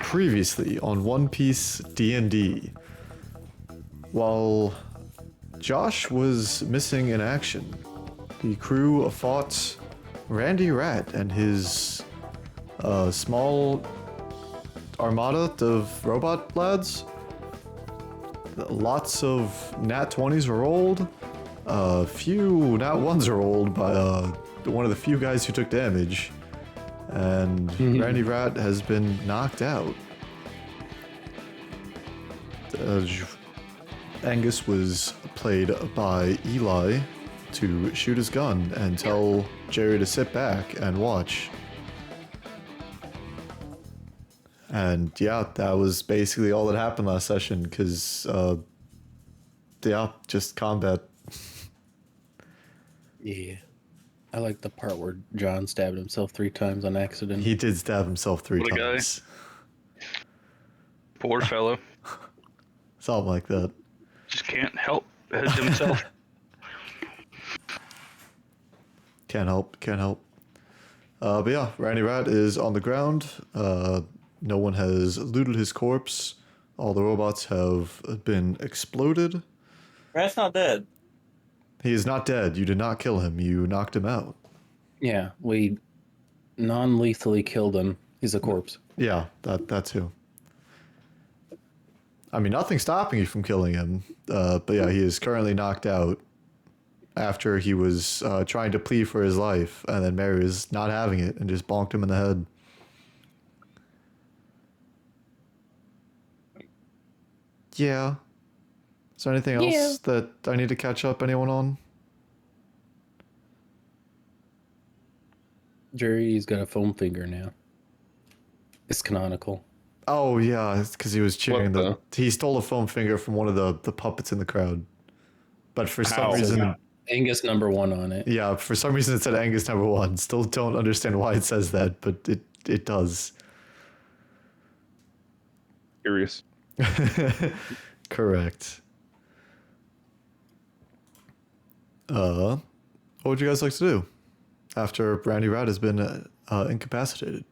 Previously on One Piece DnD. While Josh was missing in action, the crew fought Randy Rat and his small armada of robot lads. Lots of nat 20s were rolled. A few nat 1s were rolled by one of the few guys who took damage. And Randy Rat has been knocked out. Angus was played by Eli to shoot his gun and tell Jerry to sit back and watch. And yeah, that was basically all that happened last session, because, just combat. Yeah. I like the part where John stabbed himself 3 times on accident. He did stab himself 3 What a guy. times. Poor fellow. Something like that. Just can't help himself. Can't help. But yeah, Randy Rat is on the ground. No one has looted his corpse. All the robots have been exploded. Rat's not dead. He is not dead. You did not kill him. You knocked him out. Yeah, we non-lethally killed him. He's a corpse. Yeah, that too. I mean, nothing's stopping you from killing him. But yeah, he is currently knocked out after he was trying to plead for his life, and then Mary was not having it and just bonked him in the head. Yeah. Is there anything else that I need to catch up anyone on? Jerry's got a foam finger now. It's canonical. Oh yeah, it's because he was cheering he stole a foam finger from one of the puppets in the crowd. But for some reason, Angus #1 on it. Yeah, for some reason it said Angus #1. Still don't understand why it says that, but it does. Curious. Correct. What would you guys like to do after Randy Rat has been incapacitated?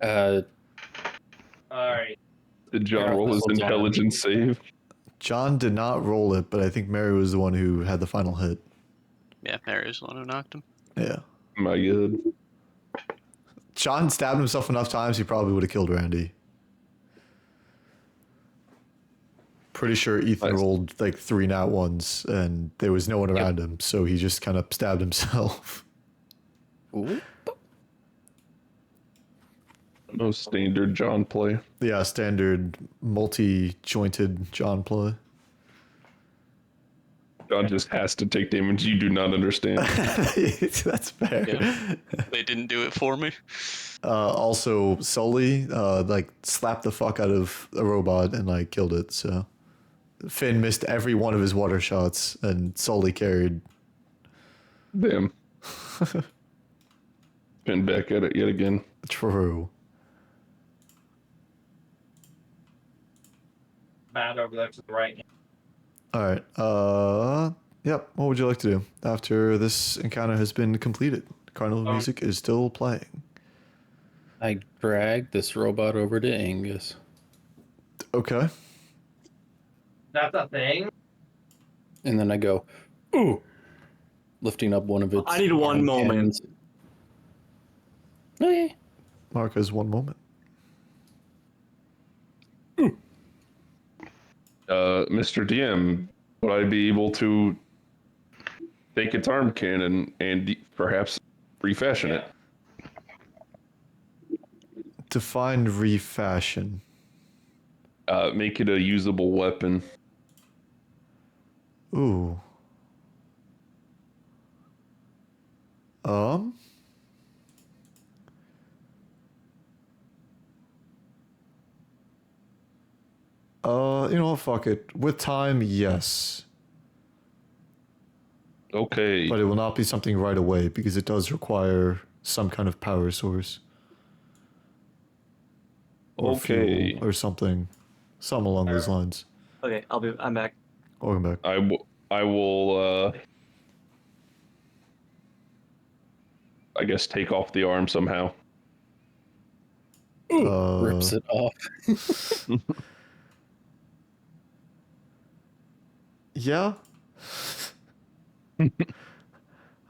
Alright. Did John roll his intelligence save? John did not roll it, but I think Mary was the one who had the final hit. Yeah, Mary was the one who knocked him. Yeah. My God. John stabbed himself enough times, he probably would have killed Randy. Pretty sure Ethan rolled like 3 nat 1s, and there was no one around him, so he just kind of stabbed himself. Ooh. No standard John play. Yeah, standard multi-jointed John play. John just has to take damage you do not understand. That's fair. Yeah. They didn't do it for me. Also, Sully slapped the fuck out of a robot and killed it. So Finn missed every one of his water shots, and Sully carried. Damn. Been back at it yet again. True. Bad over there to the right. All right. Yep. What would you like to do after this encounter has been completed? Carnival music is still playing. I dragged this robot over to Angus. Okay. That's a thing? And then I go, ooh, lifting up one of its... I need one moment. hands. Okay. Mark has 1 moment. Mr. DM, would I be able to take its arm cannon and perhaps refashion it? Define refashion. Make it a usable weapon. Ooh. You know what, fuck it. With time, yes. Okay. But it will not be something right away, because it does require some kind of power source. Or fuel or something. Some along those lines. Okay, I'm back. Welcome back. I will I guess take off the arm somehow. Rips it off. Yeah.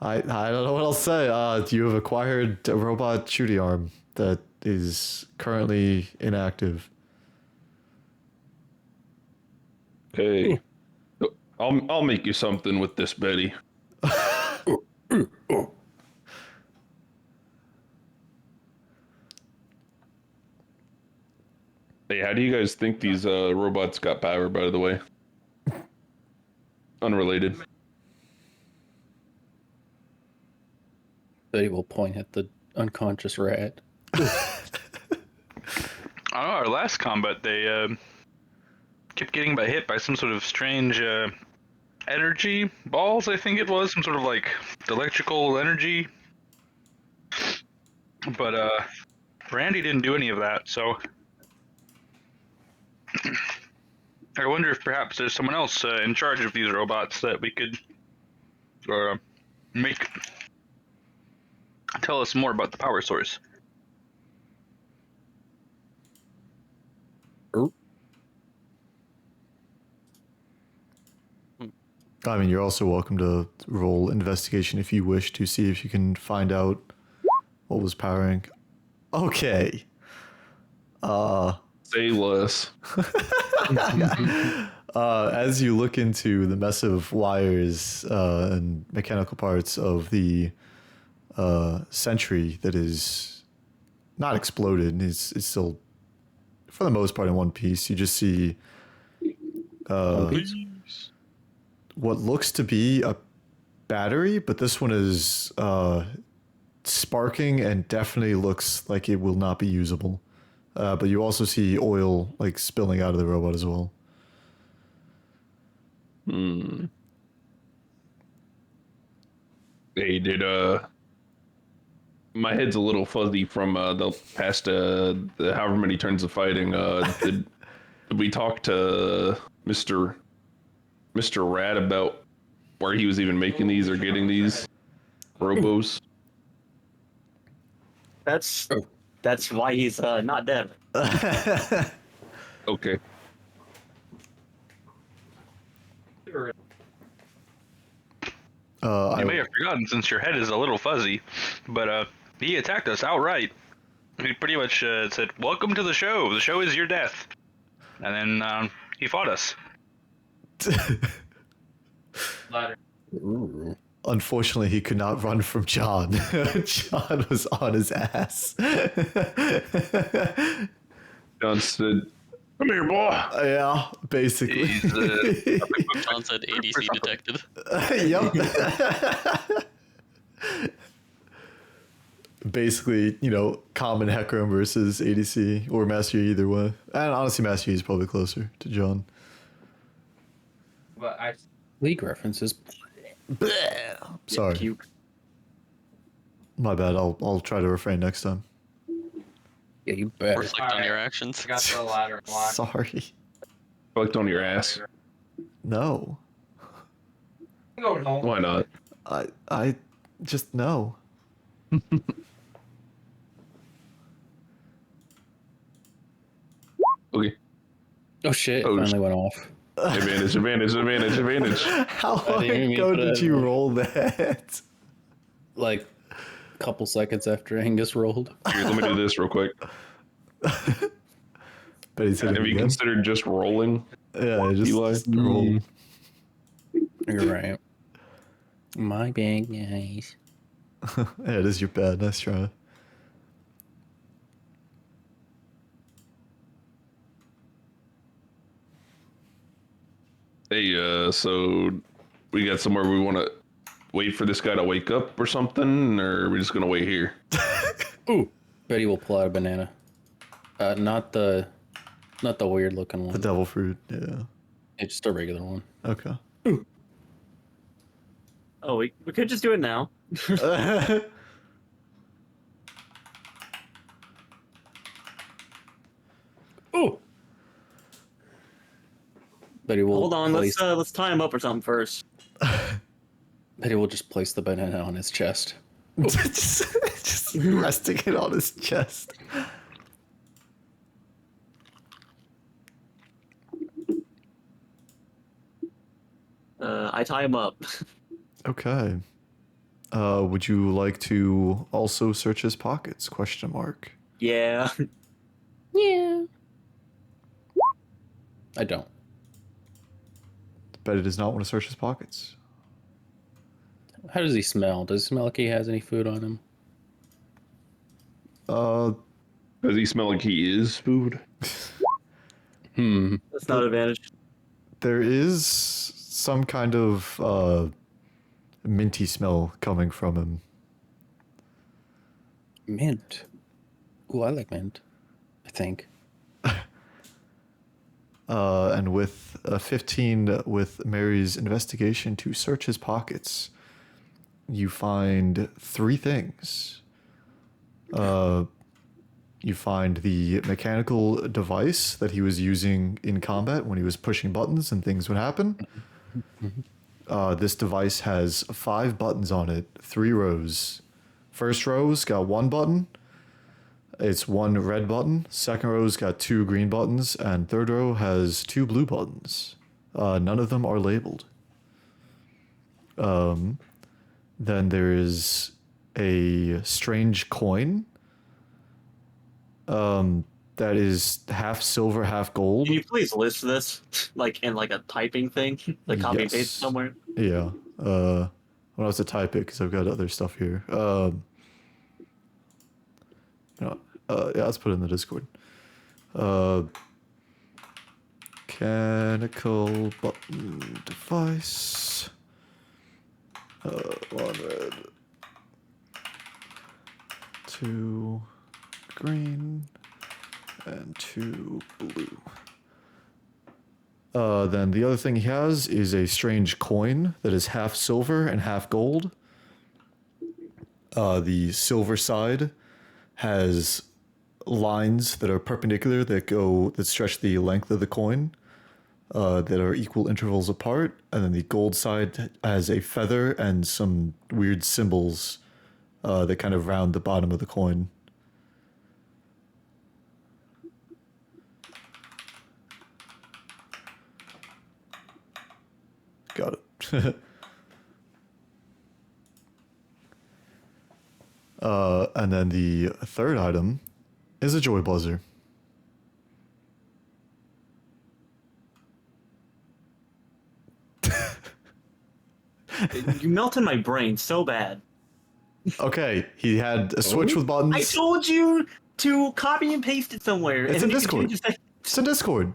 I don't know what I'll say. You have acquired a robot shooty arm that is currently inactive. Hey, I'll make you something with this, Betty. Hey, how do you guys think these robots got power? By the way, unrelated. Betty will point at the unconscious rat. I don't know. Our last combat, they kept getting hit by some sort of strange energy balls. I think it was some sort of like electrical energy. But Randy didn't do any of that, so I wonder if perhaps there's someone else in charge of these robots that we could make tell us more about the power source. I mean, you're also welcome to roll investigation if you wish to see if you can find out what was powering. Okay. Say less. As you look into the mess of wires and mechanical parts of the sentry that is not exploded, it's still, for the most part, in one piece, you just see what looks to be a battery, but this one is sparking and definitely looks like it will not be usable. But you also see oil like spilling out of the robot as well. Hey, did my head's a little fuzzy from the past the however many turns of fighting. Did we talk to Mr. Rat about where he was even making these or getting these robos? That's why he's not dead. Okay. You may have forgotten since your head is a little fuzzy, but he attacked us outright. He pretty much said, "Welcome to the show. The show is your death," and then he fought us. Ladder. Ooh. Unfortunately, he could not run from John. John was on his ass. John said, "Come here, boy." Yeah, basically. He's, John said ADC detected. Yep. Basically, common Hecarim versus ADC or Master Yi either way. And honestly, Master Yi is probably closer to John. But I League references. Sorry. puke. My bad. I'll try to refrain next time. Yeah, you bet. Reflect on your actions. I got the ladder blocked. Sorry. Fucked on your ass. No. Go home. Why not? I just no. Okay. Oh shit! It Oh, finally went off. Advantage. How I long didn't even ago put did it you on. roll that? Like a couple seconds after Angus rolled. Here, let me do this real quick. But he said it Have you again. considered just rolling? Yeah, just, Eli? just roll. You're right. My bad, guys. Yeah, it is your bad. Nice try. Hey, so we got somewhere we want to wait for this guy to wake up or something, or are we just gonna wait here? Ooh. Betty will pull out a banana. Not the weird looking The one. devil fruit. Yeah. It's just a regular one. Okay. Oh, we could just do it now. Ooh. Betty will Hold on, place, let's tie him up or something first. Betty will just place the banana on his chest. just resting it on his chest. I tie him up. Okay. Would you like to also search his pockets? Question mark. Yeah. Yeah. I don't. Betty does not want to search his pockets. How does he smell? Does it smell like he has any food on him? Uh, Does he smell like he is food? That's not advantage. there is some kind of minty smell coming from him. Mint. Ooh, I like mint. I think. And with a 15 with Mary's investigation to search his pockets, you find 3 things. You find the mechanical device that he was using in combat when he was pushing buttons and things would happen. This device has 5 buttons on it, 3 rows. First row's got 1 button. It's 1 red button. Second row's got 2 green buttons, and third row has 2 blue buttons. None of them are labeled. Then there is a strange coin. That is half silver, half gold. Can you please list this like in like a typing thing, like copy and Yes. paste somewhere? Yeah. I don't have to type it because I've got other stuff here. Yeah, let's put it in the Discord. Mechanical button device. 1 red. 2 green. And 2 blue. Then the other thing he has is a strange coin that is half silver and half gold. The silver side has lines that are perpendicular that stretch the length of the coin, that are equal intervals apart, and then the gold side has a feather and some weird symbols that kind of round the bottom of the coin. Got it. And then the third item is a joy buzzer. You melted my brain so bad. Okay, he had a switch with buttons. I told you to copy and paste it somewhere. It's and in then you can Discord. change it. It's in Discord.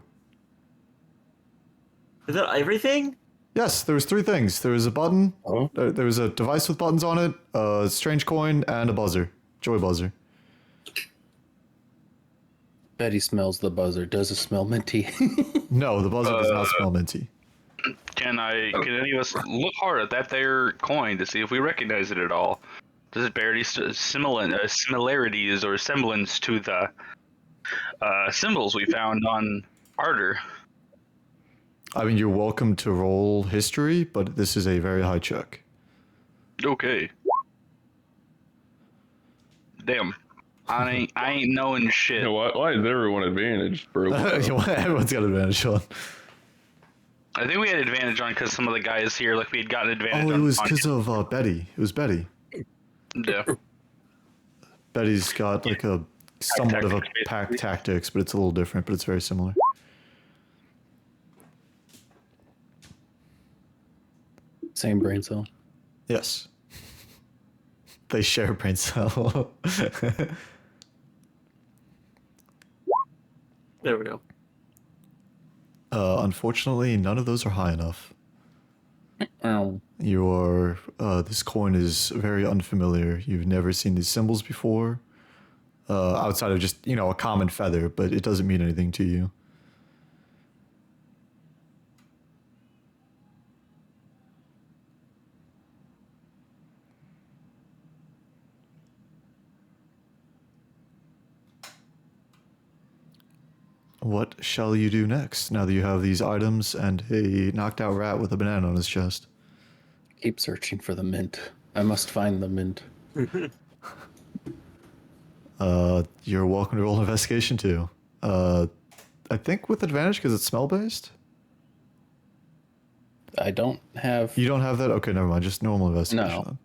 Is that everything? Yes, there was 3 things. There was a button, Oh. there was a device with buttons on it, a strange coin, and a buzzer. Joy buzzer. Betty smells the buzzer. Does it smell minty? No, the buzzer does not smell minty. Can any of us look hard at that there coin to see if we recognize it at all? Does it bear any similarities or semblance to the symbols we found on Harder? I mean, you're welcome to roll history, but this is a very high check. Okay. Damn. I ain't knowing shit. You know, why is everyone advantage, bro? Everyone's got advantage on. I think we had advantage on because some of the guys here, like we had gotten advantage Oh, it on. was because of Betty. It was Betty. Yeah. Betty's got like a somewhat of a tactics, pack basically. tactics, but it's a little different, but it's very similar. Same brain cell. Yes. They share brain cell. There we go. Unfortunately, none of those are high enough. Oh. This coin is very unfamiliar. You've never seen these symbols before. Outside of just, a common feather, but it doesn't mean anything to you. What shall you do next, now that you have these items and a knocked out rat with a banana on his chest? Keep searching for the mint. I must find the mint. You're welcome to roll investigation too. I think with advantage because it's smell based. I don't have. You don't have that? Okay, never mind. Just normal investigation. No. Then.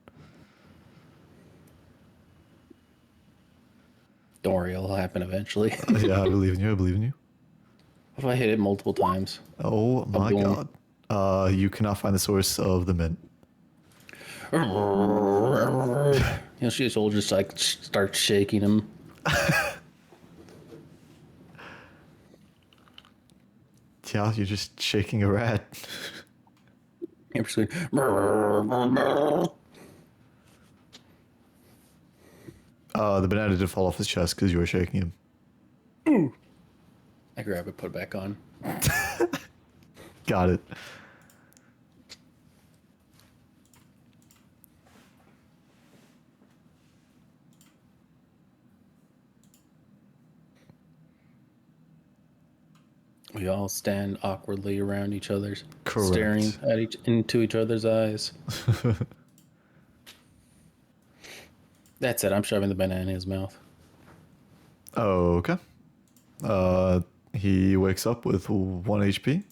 Don't worry, it'll happen eventually. Yeah, I believe in you. I believe in you. If I hit it multiple times. Oh my boom. god. You cannot find the source of the mint. You know, she will just like start shaking him. Yeah, you're just shaking a rat. I'm just going, The banana did fall off his chest because you were shaking him. I grab it, put it back on. Got it. We all stand awkwardly around each other, Correct. staring at into each other's eyes. That's it. I'm shoving the banana in his mouth. Okay. He wakes up with 1 HP.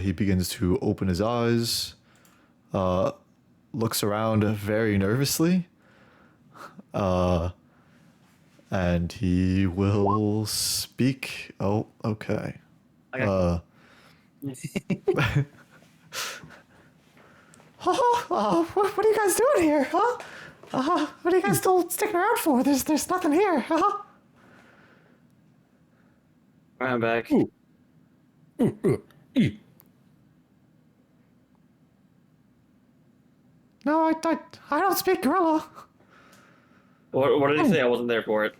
He begins to open his eyes. Looks around very nervously. And he will speak. Oh, okay. I What are you guys doing here, huh? What are you guys still sticking around for? There's nothing here, huh? I'm back. No, I don't speak gorilla. What did he say? I wasn't there for it.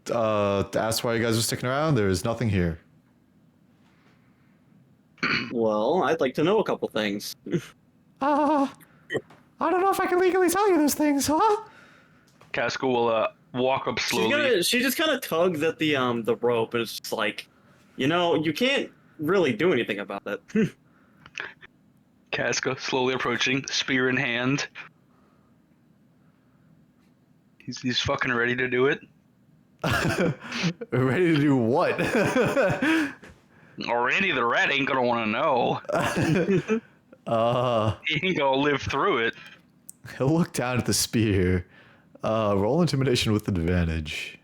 That's why you guys are sticking around. There is nothing here. Well, I'd like to know a couple things. I don't know if I can legally tell you those things, huh? Casco will walk up slowly. She just kind of tugs at the rope, and it's just like, you can't really do anything about it. Casca slowly approaching, spear in hand. He's fucking ready to do it. Ready to do what? Or Randy the rat ain't gonna want to know. He ain't gonna live through it. He'll look down at the spear. Roll intimidation with advantage.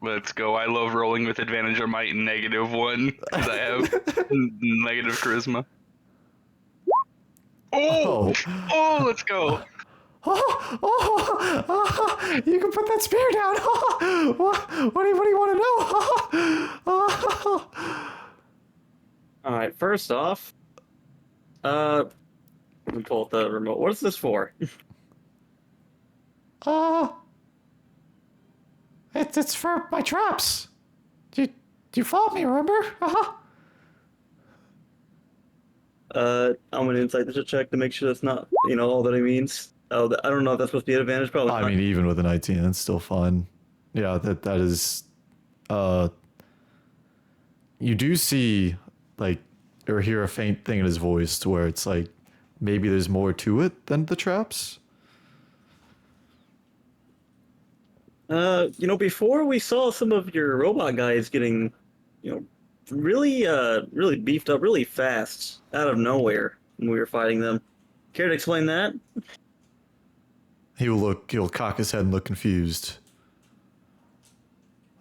Let's go. I love rolling with advantage on my -1 because I have negative charisma. Oh, let's go. You can put that spear down. What do you want to know? All right. First off, let me pull up the remote. What is this for? It's for my traps. Do you follow me? Remember? I'm gonna insight this check to make sure that's not, all that he means. Oh, I don't know if that's supposed to be an advantage. Probably. I not. mean, even with a 19, it's still fun. Yeah, that is. You do see, like, or hear a faint thing in his voice to where it's like, maybe there's more to it than the traps. Before we saw some of your robot guys getting, really beefed up really fast out of nowhere when we were fighting them. Care to explain that? He'll cock his head and look confused.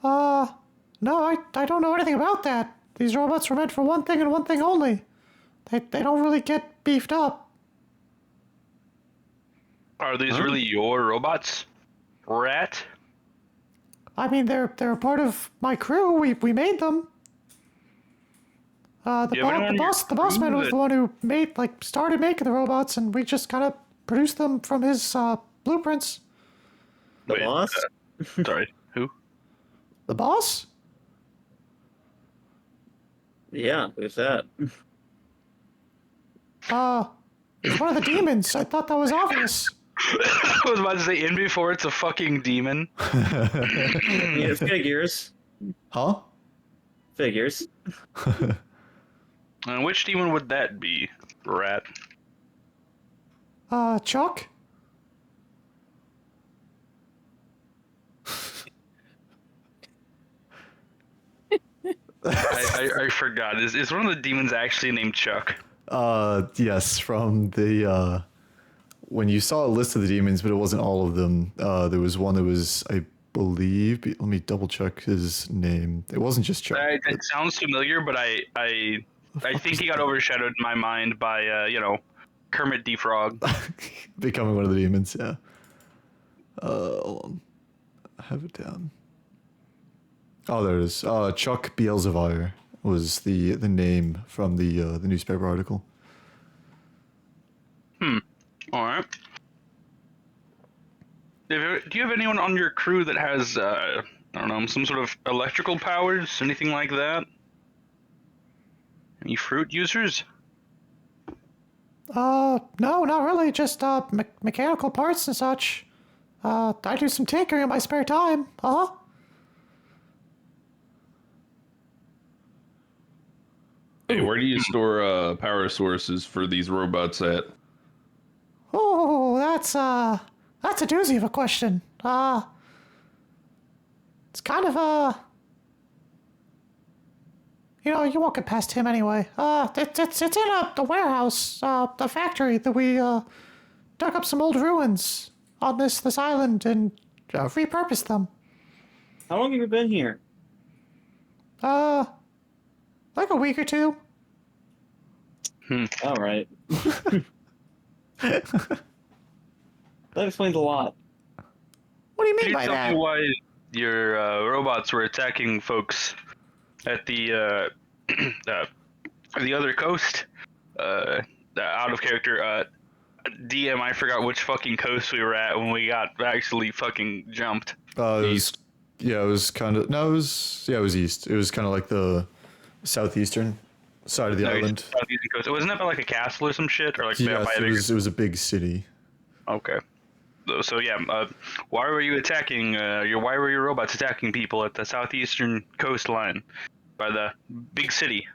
No, I don't know anything about that. These robots were meant for one thing and one thing only. They don't really get beefed up. Are these really your robots, rat? I mean, they're a part of my crew. We made them. The boss man was the one who started making the robots, and we just kind of produced them from his blueprints. The boss? Sorry, who? The boss? Yeah, who's that? It's one of the demons. I thought that was obvious. I was about to say in before it's a fucking demon. Yeah, figures. Huh? Figures. And which demon would that be, rat? Chuck? I forgot. Is one of the demons actually named Chuck? Yes, from the when you saw a list of the demons, but it wasn't all of them. There was one that was, I believe. Let me double check his name. It wasn't just Chuck. It sounds familiar, but I think he got overshadowed in my mind by Kermit the Frog. Becoming one of the demons. Yeah. Hold on. I have it down. Oh, there it is. Chuck Beelzevire was the name from the newspaper article. All right. Do you have anyone on your crew that has I don't know, some sort of electrical powers, anything like that? Any fruit users? No, not really. Just mechanical parts and such. I do some tinkering in my spare time. Hey, where do you store power sources for these robots at? Oh, that's a doozy of a question. It's kind of you won't get past him anyway. It's in a warehouse, a factory that we dug up some old ruins on this island and repurposed them. How long have you been here? Like a week or two. All right. That explains a lot. What do you Can mean you by tell that? me why your robots were attacking folks at the the other coast? Out of character. DM, I forgot which fucking coast we were at when we got actually fucking jumped. It was, yeah, it was kind of, no, it was east. It was kind of like the southeastern side of the island. Southeastern coast. Wasn't it by like a castle or some shit, or like Yes, by a it bigger... was a big city. Okay. So yeah, why were you attacking? Why were your robots attacking people at the southeastern coastline by the big city?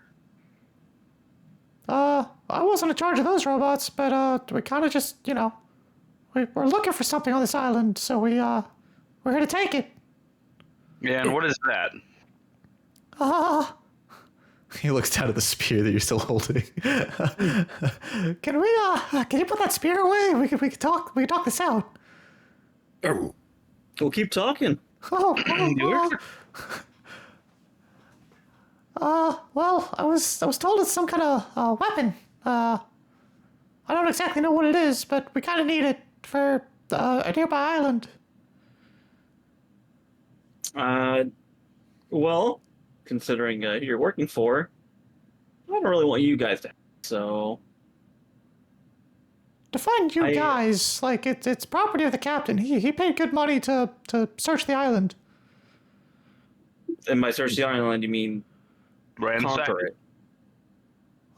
I wasn't in charge of those robots, but we kind of just, we're looking for something on this island, so we're here to take it. Yeah, and what is that? He looks down at the spear that you're still holding. Can you put that spear away? We can talk this out. We'll keep talking. Well, I was told it's some kind of weapon. I don't exactly know what it is, but we kind of need it for a nearby island. Well, considering who you're working for, I don't really want you guys to have it, so... Define you guys, like it's property of the captain. He paid good money to search the island. And by search the island, you mean conquer it?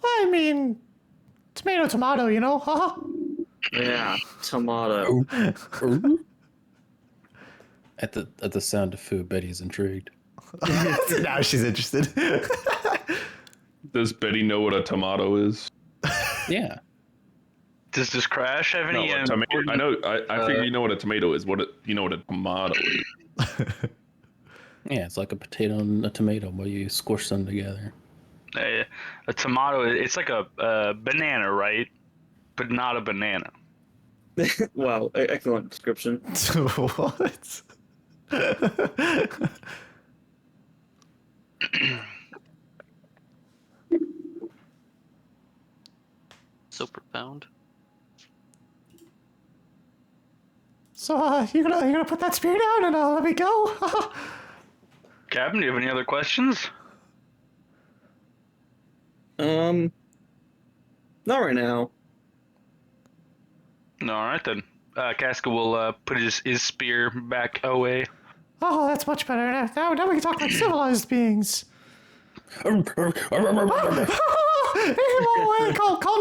I mean, tomato, Yeah, tomato. At the sound of food, Betty's intrigued. Now she's interested. Does Betty know what a tomato is? Yeah. Does Crash have any? No, a tomato. I know. I figure you know what a tomato is. You know what a tomato is. Yeah, it's like a potato and a tomato, but you squish them together. A tomato. It's like a banana, right? But not a banana. Wow, excellent description. What? So profound. So you gonna put that spear down and let me go? Captain, do you have any other questions? Not right now. No, all right then. Casca will put his spear back away. Oh, that's much better. Now we can talk like civilized beings. Hey, calm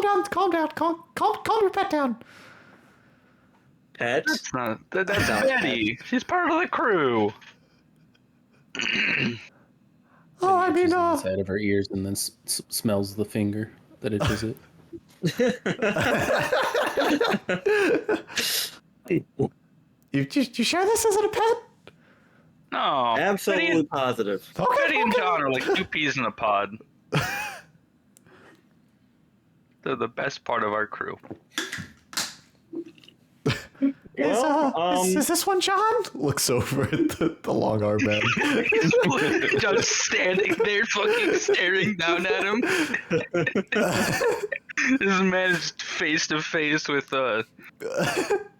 down. Calm your pet down. Pet? That's Betty. She's part of the crew. Oh, I mean, Inside of her ears and then smells the finger that itches it. you share this as a pet? No, Absolutely positive. Betty and John are like two peas in a pod. They're the best part of our crew. Is this one John? Looks over at the long arm man. He's just standing there, fucking staring down at him. This man is face to face with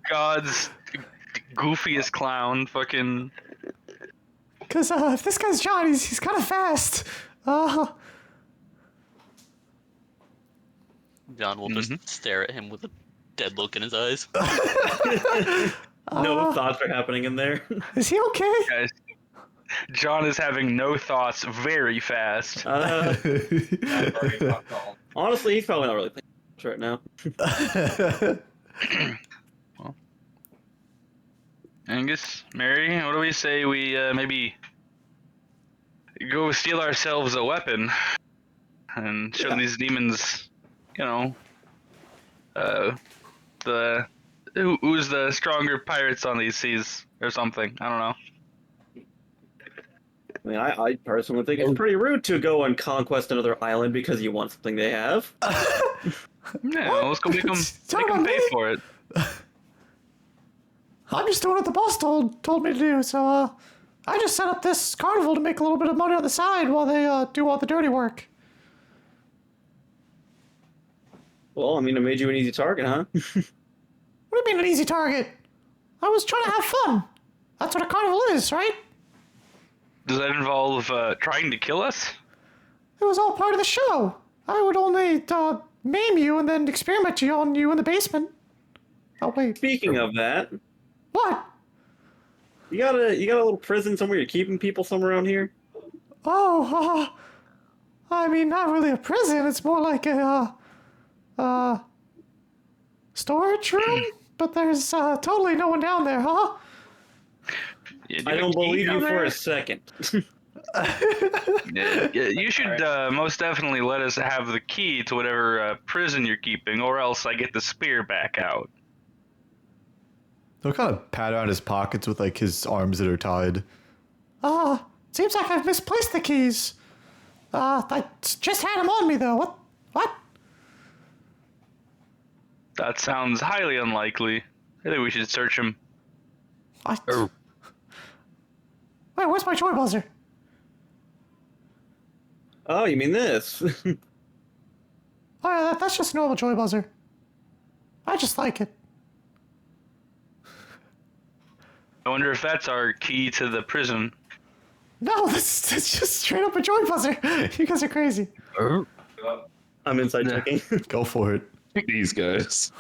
God's goofiest clown. Fucking. Because if this guy's John, he's kind of fast. John will just stare at him with a dead look in his eyes. No thoughts are happening in there. Is he okay? Guys, John is having no thoughts very fast. Honestly, he's probably not really thinking much right now. Well, Angus, Mary, what do we say we maybe go steal ourselves a weapon and show these demons, who's the stronger pirates on these seas or something. I don't know. I mean, I personally think it's pretty rude to go and conquest another island because you want something they have. Yeah, let's go make them pay for it. I'm just doing what the boss told me to do, so I just set up this carnival to make a little bit of money on the side while they do all the dirty work. Well, I mean, it made you an easy target, huh? What do you mean an easy target? I was trying to have fun. That's what a carnival is, right? Does that involve trying to kill us? It was all part of the show. I would only maim you and then experiment on you in the basement. Oh wait. Speaking of that, What? you got a little prison somewhere you're keeping people somewhere around here? Oh, I mean, not really a prison. It's more like a storage room. But there's totally no one down there, huh? Yeah, I don't believe you for a second. Yeah, you should most definitely let us have the key to whatever prison you're keeping, or else I get the spear back out. He'll kind of pat around his pockets with like his arms that are tied. Seems like I've misplaced the keys. I just had them on me though. What? That sounds highly unlikely. I think we should search him. What? Wait, where's my joy buzzer? Oh, you mean this? Oh yeah, that's just a normal joy buzzer. I just like it. I wonder if that's our key to the prison. No, that's just straight up a joy buzzer. You guys are crazy. I'm inside checking. Go for it. These guys.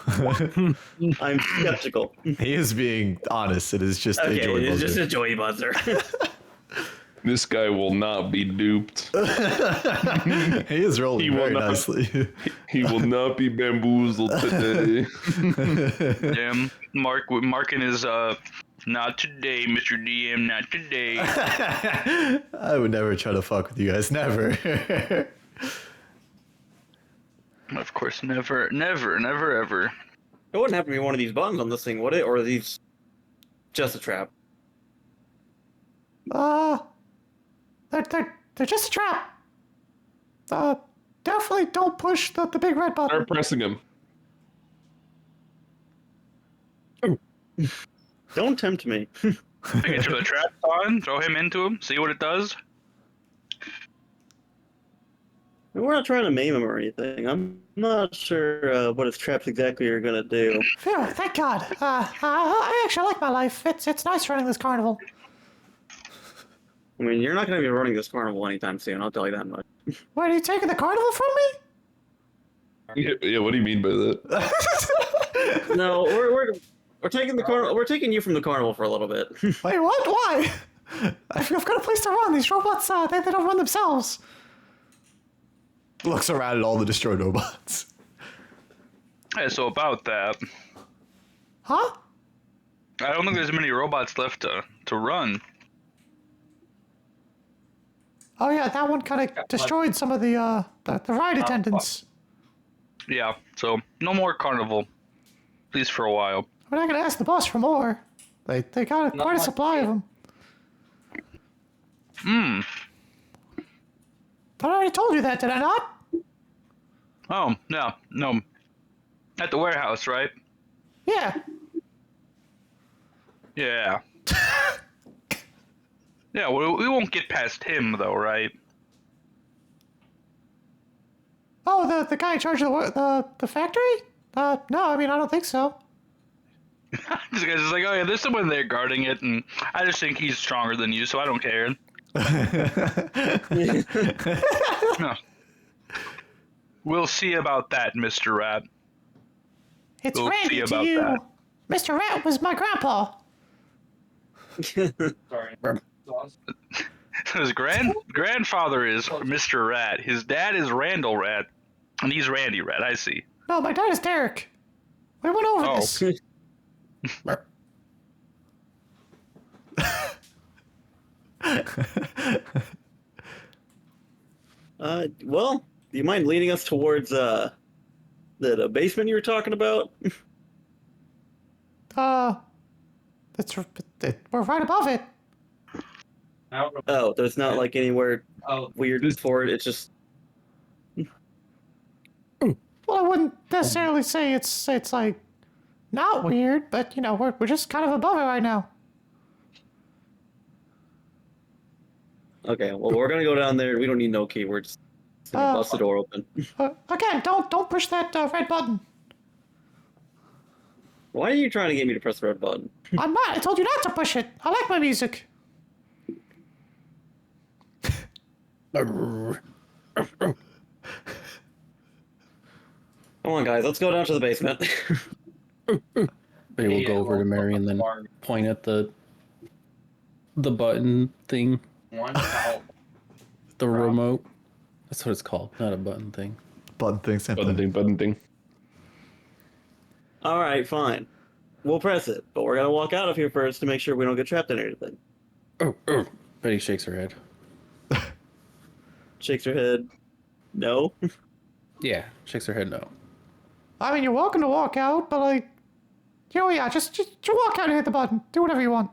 I'm skeptical. He is being honest. It is just a Okay, joy it's buzzer. just a joy buzzer. This guy will not be duped. He is rolling He will very not. nicely. He will not be bamboozled today. Damn, Markin is not today, Mr. DM, not today. I would never try to fuck with you guys. Never. Of course, never, ever. It wouldn't have to be one of these buttons on this thing, would it? Or are these just a trap? They're just a trap. Definitely don't push the big red button. Start pressing him. Don't tempt me. Make sure the trap's on, throw him into him, see what it does. We're not trying to maim him or anything. I'm not sure what his traps exactly are gonna do. Phew, thank God. I actually like my life. It's nice running this carnival. I mean, you're not gonna be running this carnival anytime soon. I'll tell you that much. Wait, are you taking the carnival from me? Yeah, what do you mean by that? No, we're taking the carnival. We're taking you from the carnival for a little bit. Wait, what? Why? I've got a place to run. These robots, they don't run themselves. Looks around at all the destroyed robots. Yeah, so about that, Huh? I don't think there's many robots left to run. Oh yeah, that one kind of destroyed some of the ride attendants. Yeah, so no more carnival, at least for a while. We're not gonna ask the boss for more. They got quite a supply of them. Hmm. I already told you that, did I not? Oh, no. At the warehouse, right? Yeah. Yeah. Yeah, we won't get past him, though, right? Oh, the guy in charge of the factory? No, I mean, I don't think so. This guy's just like, oh yeah, there's someone there guarding it, and I just think he's stronger than you, so I don't care. No. We'll see about that, Mr. Rat. It's We'll see Randy to about you. that. Mr. Rat was my grandpa. His grandfather is Mr. Rat. His dad is Randall Rat, and he's Randy Rat. I see. No, my dad is Derek. We went over Oh. this. Well, do you mind leading us towards the basement you were talking about? We're right above it. Oh, there's not like anywhere weird for it. It's just Well, I wouldn't necessarily say it's like not weird, but you know, we're just kind of above it right now. okay. Well, we're gonna go down there. We don't need no key. We're just gonna bust the door open. Again, don't push that red button. Why are you trying to get me to press the red button? I'm not. I told you not to push it. I like my music. Come on, guys. Let's go down to the basement. Betty will go over to Mary and then point at the button thing. The remote. That's what it's called, not a button thing. Button thing, same thing. Button thing. All right, fine. We'll press it, but we're gonna walk out of here first to make sure we don't get trapped in anything. Betty shakes her head. Shakes her head. No. Yeah, shakes her head no. I mean, you're welcome to walk out, but like, you know, yeah, just walk out and hit the button. Do whatever you want.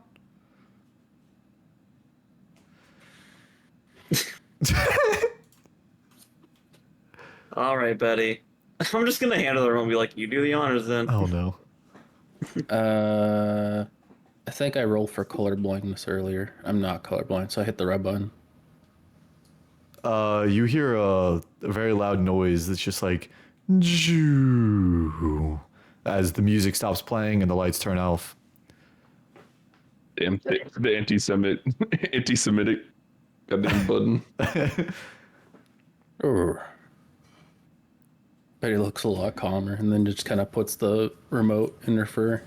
All right, Betty. I'm just gonna hand her the room and be like, "You do the honors then." Oh no. I think I rolled for colorblindness earlier. I'm not colorblind, so I hit the red button. You hear a very loud noise that's just like "Joo," as the music stops playing and the lights turn off. Damn, the anti-Semitic goddamn button. Betty looks a lot calmer and then just kind of puts the remote in her fur.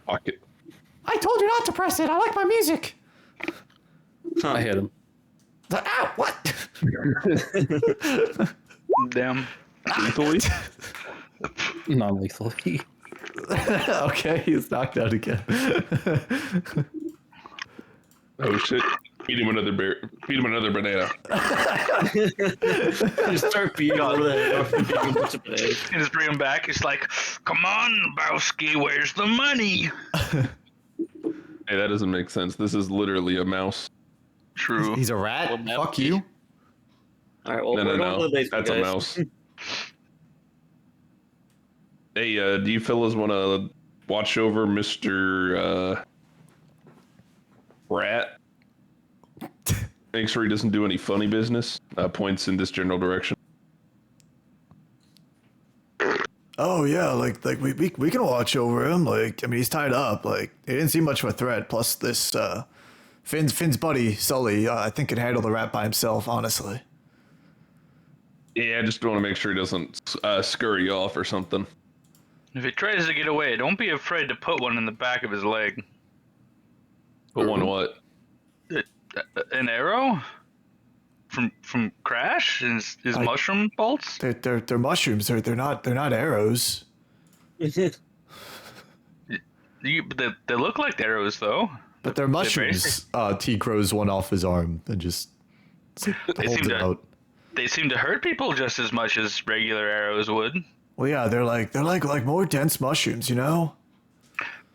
Pocket. I told you not to press it. I like my music. I hit him. Ow! What? Damn. Lethally? Non-lethally. Okay, he's knocked out again. Oh shit. Feed him another bear. Feed him another banana. Just start beating all the head off and beating a bunch of bananas. And just bring him back. It's like, come on, Bowski, where's the money? Hey, that doesn't make sense. This is literally a mouse. True. He's a rat. Well, now- Fuck you. All right, well, No, we're going to the basement, That's a guys. mouse. Hey, do you fellas want to watch over Mr. Rat? Make sure he doesn't do any funny business. Points in this general direction. Oh yeah, like we can watch over him. Like, I mean, he's tied up. Like, he didn't seem much of a threat. Plus, this Finn's buddy Sully, I think can handle the rat by himself. Honestly. Yeah, I just want to make sure he doesn't scurry off or something. If he tries to get away, don't be afraid to put one in the back of his leg. But one what? An arrow? From Crash? His mushroom bolts? They're mushrooms. They're not arrows. They look like arrows, though. But they're mushrooms. T grows one off his arm and just holds it out. They seem to hurt people just as much as regular arrows would. Well, yeah, they're like more dense mushrooms, you know.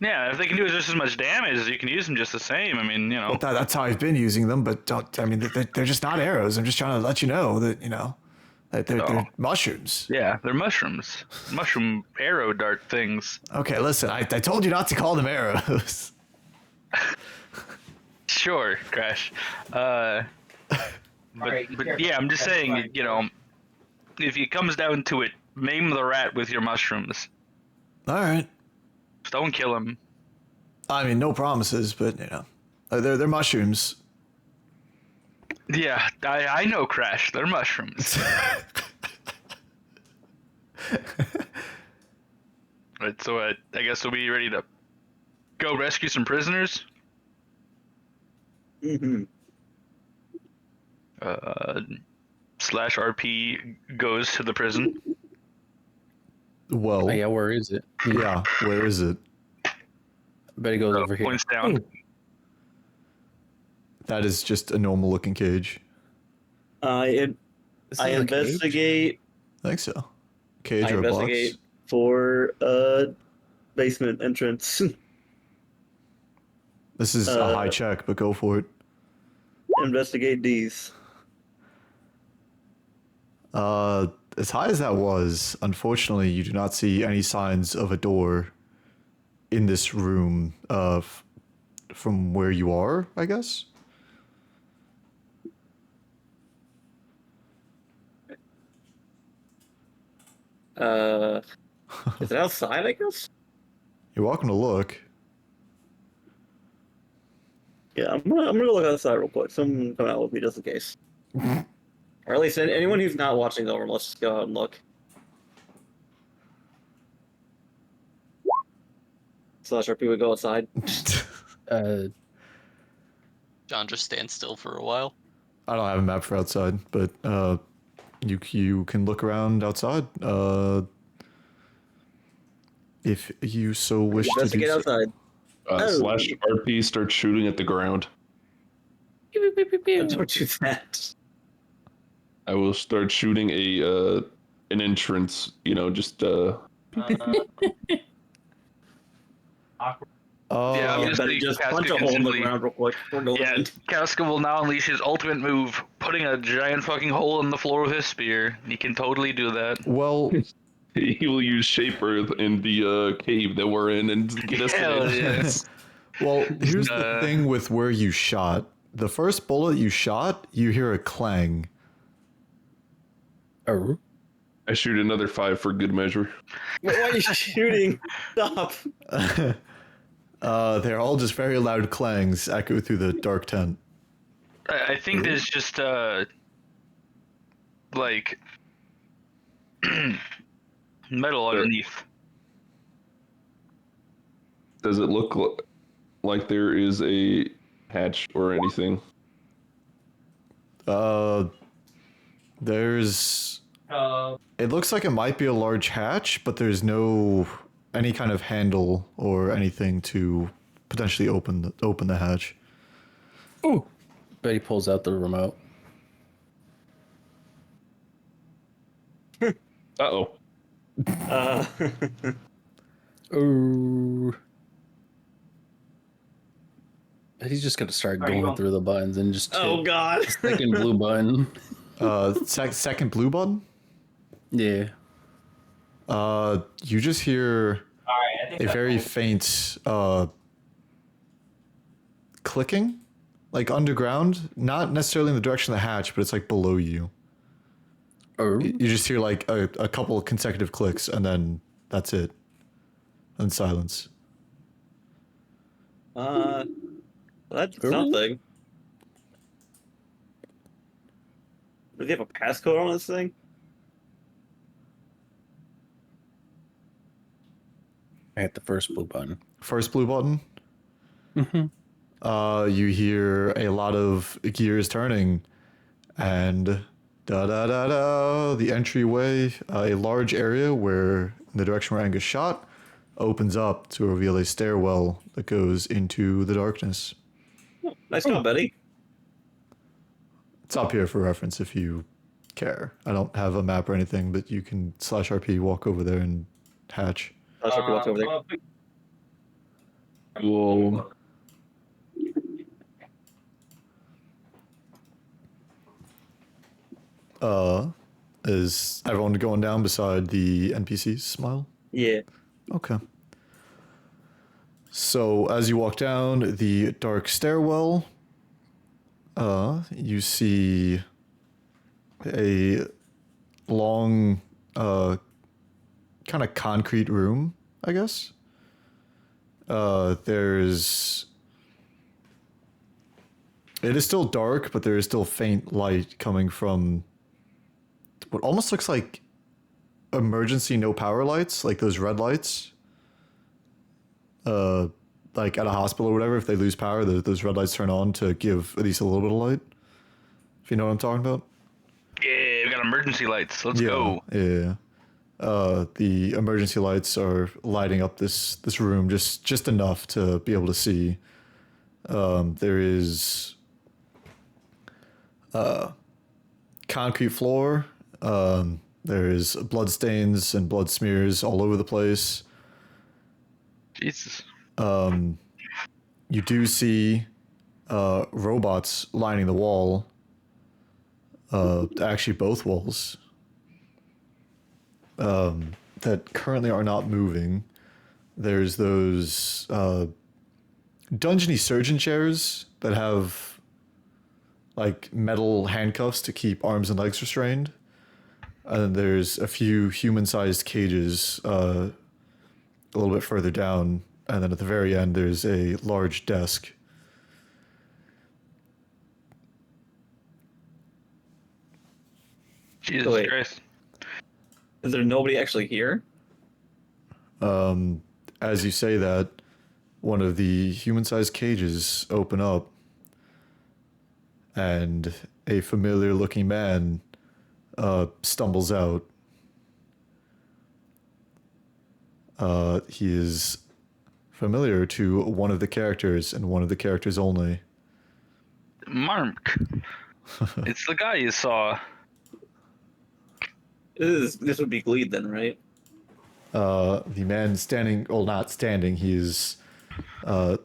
Yeah, if they can do just as much damage, you can use them just the same. I mean, you know. Well, that's how I've been using them, but don't. I mean, they're just not arrows. I'm just trying to let you know that that they're mushrooms. Yeah, they're mushrooms. Mushroom arrow dart things. Okay, listen. I told you not to call them arrows. Sure, Crash. But yeah, I'm just saying, if it comes down to it, maim the rat with your mushrooms. All right. Don't kill him. I mean, no promises, but they're mushrooms. Yeah, I know, Crash. They're mushrooms. Right, so I guess we'll be ready to go rescue some prisoners. Mm-hmm. Slash RP goes to the prison. Well, Oh, yeah, where is it? yeah. Where is it? I bet he goes over here. Points down. That is just a normal-looking cage. This is I a cage? investigate. I think so. Cage I or a box? investigate for basement entrance. This is a high check, but go for it. Investigate D's. As high as that was, unfortunately, you do not see any signs of a door in this room from where you are, I guess. Is it outside, I guess? You're welcome to look. Yeah, I'm gonna go look outside real quick. Someone come out with me just in case. Or at least anyone who's not watching over, let's just go out and look. Slash RP would go outside. John just stands still for a while. I don't have a map for outside, but you can look around outside if you so wish to do Investigate so. outside. Slash RP starts shooting at the ground. Don't do that. I will start shooting an entrance. Just Yeah, I'm Yeah, just but saying just Casca punch a can hole in the simply- ground real quick. We're going Yeah, in. Casca will now unleash his ultimate move, putting a giant fucking hole in the floor with his spear. He can totally do that. Well, he will use Shape Earth in the cave that we're in and get us Hell in. yes. well, here's the Uh, thing with where you shot. The first bullet you shot, you hear a clang. Oh. I shoot another 5 for good measure. Why are you shooting? Stop. They're all just very loud clangs echo through the dark tent. I think there's just like metal underneath. Does it look like there is a hatch or anything? There's. It looks like it might be a large hatch, but there's no any kind of handle or anything to potentially open the hatch. Ooh. Bet he pulls out the remote. Uh-oh. Ooh. He's just gonna start going through the buttons and just Oh hit God. second blue button. Second blue button. Yeah. You just hear a very faint clicking, like underground, not necessarily in the direction of the hatch, but it's like below you. Oh. You just hear like a couple of consecutive clicks, and then that's it. And silence. That's something. Does he have a passcode on this thing? I hit the first blue button. First blue button. Mm-hmm. You hear a lot of gears turning, and da da da da. The entryway, a large area where in the direction where Angus shot, opens up to reveal a stairwell that goes into the darkness. Nice job, Betty. It's up here for reference if you care. I don't have a map or anything, but you can /RP walk over there and hatch. Slash RP walks over there. Cool. Is everyone going down beside the NPCs? Smile. Yeah. Okay. So as you walk down the dark stairwell, you see a long, kind of concrete room, I guess. It is still dark, but there is still faint light coming from what almost looks like emergency no power lights, like those red lights. Like at a hospital or whatever, if they lose power, those red lights turn on to give at least a little bit of light. If you know what I'm talking about. Yeah, we got emergency lights. Let's go. Yeah. The emergency lights are lighting up this room just enough to be able to see. There is concrete floor. There is blood stains and blood smears all over the place. Jesus. You do see robots lining the wall. Actually, both walls. That currently are not moving. There's those dungeony surgeon chairs that have like metal handcuffs to keep arms and legs restrained. And then there's a few human-sized cages a little bit further down. And then at the very end, there's a large desk. Jesus Wait. Christ. Is there nobody actually here? As you say that, one of the human-sized cages open up, and a familiar-looking man stumbles out. He is familiar to one of the characters, and one of the characters only. Mark. It's the guy you saw. This would be Gleed then, right? The man standing, well, not standing, he's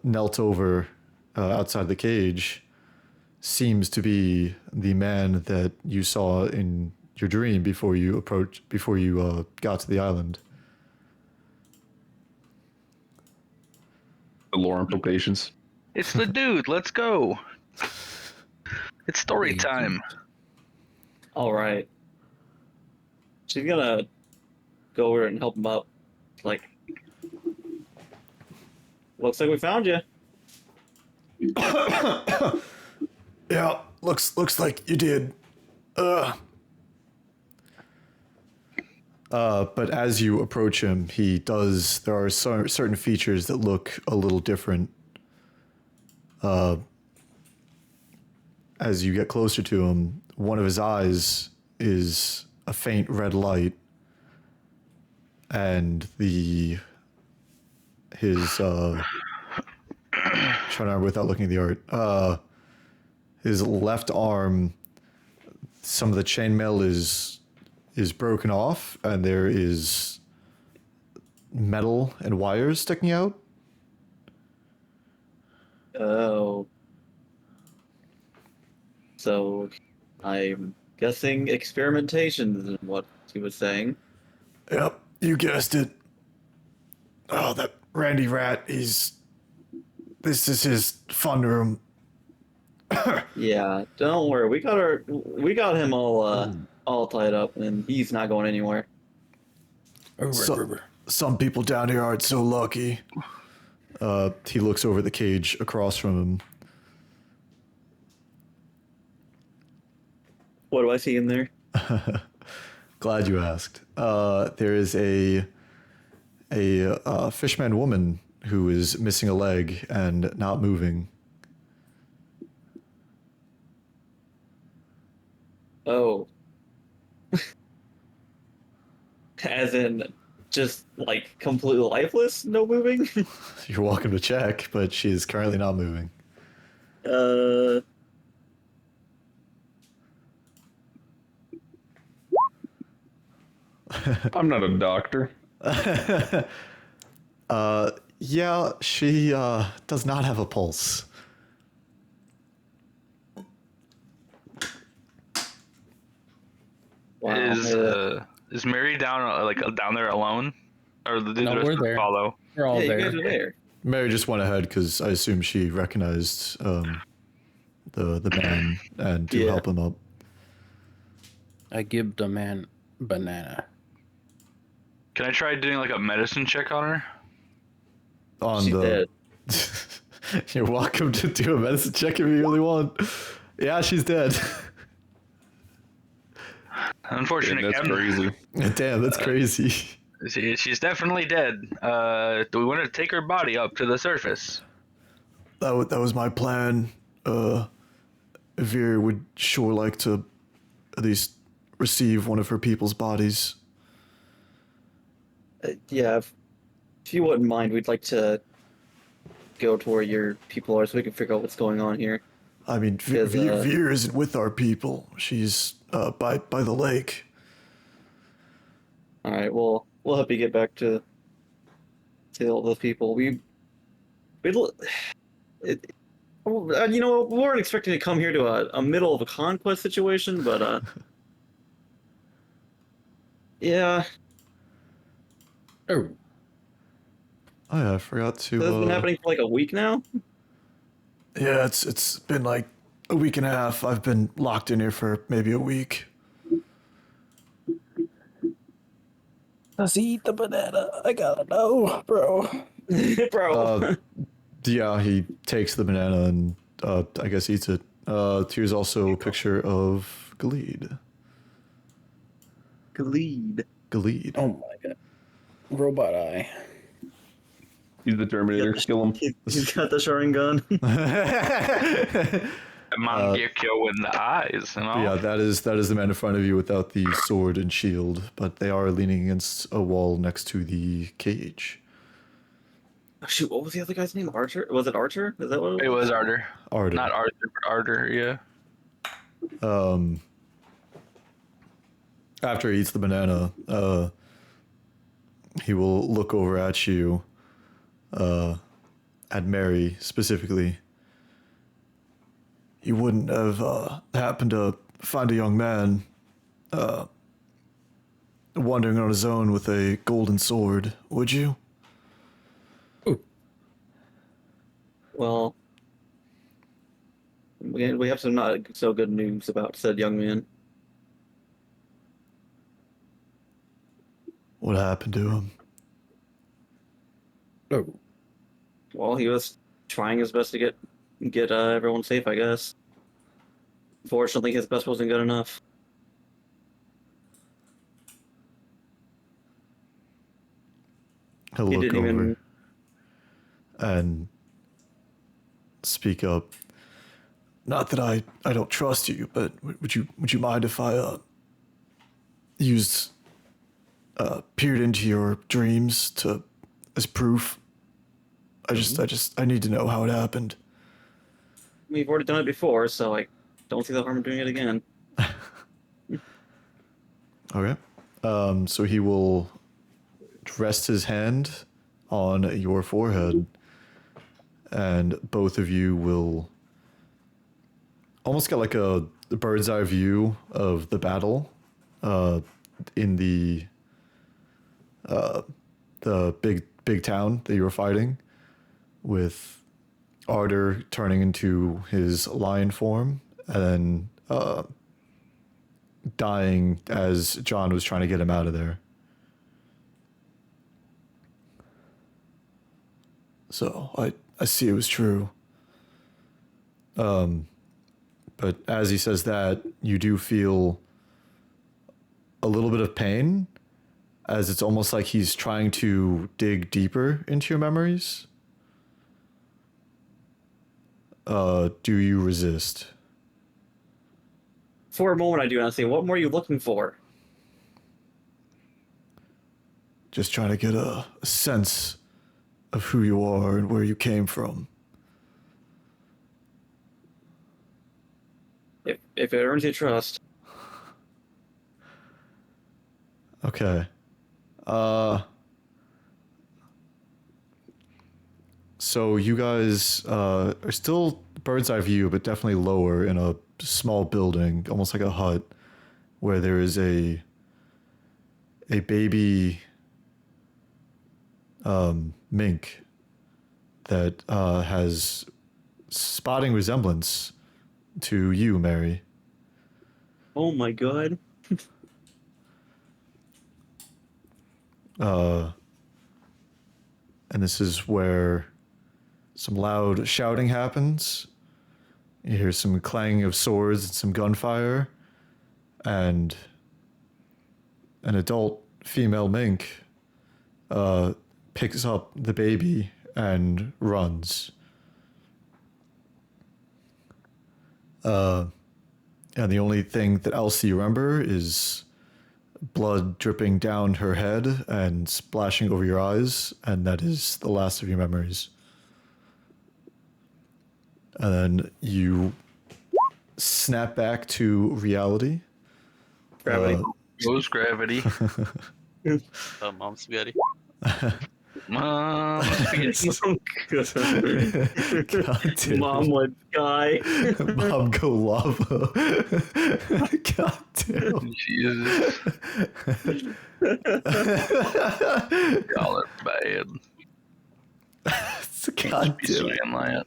knelt over outside the cage, seems to be the man that you saw in your dream before you got to the island. The lore implications. It's the dude. Let's go. It's story time. All right. She's gonna go over and help him up. Like, looks like we found you. Yeah, looks like you did. But as you approach him, there are certain features that look a little different. As you get closer to him, one of his eyes is a faint red light, and trying to remember without looking at the art, his left arm, some of the chainmail is broken off, and there is metal and wires sticking out. Oh. So, I'm guessing experimentation is what he was saying. Yep, you guessed it. Oh, that Randy Rat, this is his fun room. Yeah, don't worry. We got him all tied up, and he's not going anywhere. Some people down here aren't so lucky. He looks over the cage across from him. What do I see in there? Glad you asked. There is a fishman woman who is missing a leg and not moving. Oh. As in, just like completely lifeless, no moving? You're welcome to check, but she is currently not moving. I'm not a doctor. Yeah, she does not have a pulse. Wow. Is Mary down down there alone, or did No, the rest we're of us there. follow? We're all Yeah, you there. guys are there. Mary just went ahead because I assume she recognized the man and to Yeah. help him up. I give the man banana. Can I try doing like a medicine check on her? On She's the dead. You're welcome to do a medicine check if you really want. Yeah, she's dead. Unfortunate. That's Captain. crazy. Damn, that's crazy. She's definitely dead. Do we want to take her body up to the surface? That was my plan. Veer would sure like to at least receive one of her people's bodies. Yeah, if you wouldn't mind, we'd like to go to where your people are so we can figure out what's going on here. I mean, Because, Veer isn't with our people. She's by the lake. All right, well, we'll help you get back to all those people. You know, we weren't expecting to come here to a middle of a conquest situation, but yeah, Oh, Oh yeah, I forgot to. this has been happening for like a week now. Yeah, it's been like a week and a half. I've been locked in here for maybe a week. does he eat the banana? I gotta know, bro. Bro. Yeah, he takes the banana and I guess eats it. Here's also a picture of Galeed. Galeed. Galeed. Oh my god. Robot eye. He's the Terminator. Kill him. He's got the Sharingan. Mangekyo in the eyes, you know? Yeah, that is the man in front of you without the sword and shield, but they are leaning against a wall next to the cage. Oh, shoot, what was the other guy's name? Archer? Was it Archer? Is that what it was? It was Arter. Arden. Not Arthur, but Arter, yeah. After he eats the banana, he will look over at you, at Mary specifically. You wouldn't have happened to find a young man wandering on his own with a golden sword, would you? Well, we have some not so good news about said young man. What happened to him? Oh, Well, he was trying his best to get everyone safe, I guess. Fortunately, his best wasn't good enough. He'll He look didn't over even. and speak up. Not that I don't trust you, but would you mind if I peered into your dreams to as proof? I need to know how it happened. We've already done it before, so I don't see the harm in doing it again. Okay. So he will rest his hand on your forehead, and both of you will almost get like a bird's eye view of the battle in the big town that you were fighting, with Arter turning into his lion form and then dying as John was trying to get him out of there. So I see it was true. But as he says that, you do feel a little bit of pain, as it's almost like he's trying to dig deeper into your memories. Do you resist? For a moment, I do not say, what more are you looking for? Just trying to get a sense of who you are and where you came from. If it earns your trust. Okay. So you guys are still bird's eye view, but definitely lower in a small building, almost like a hut, where there is a baby mink that has spotting resemblance to you, Mary. Oh my god. And this is where some loud shouting happens. You hear some clanging of swords and some gunfire, and an adult female mink picks up the baby and runs. And the only thing that else you remember is blood dripping down her head and splashing over your eyes, and that is the last of your memories. And then you snap back to reality. Gravity. Goes gravity. Mom spaghetti. Mom, spaghetti. God damn Mom it. went sky. Mom go lava. God damn. Jesus. Y'all are bad. God Be damn it. saying that.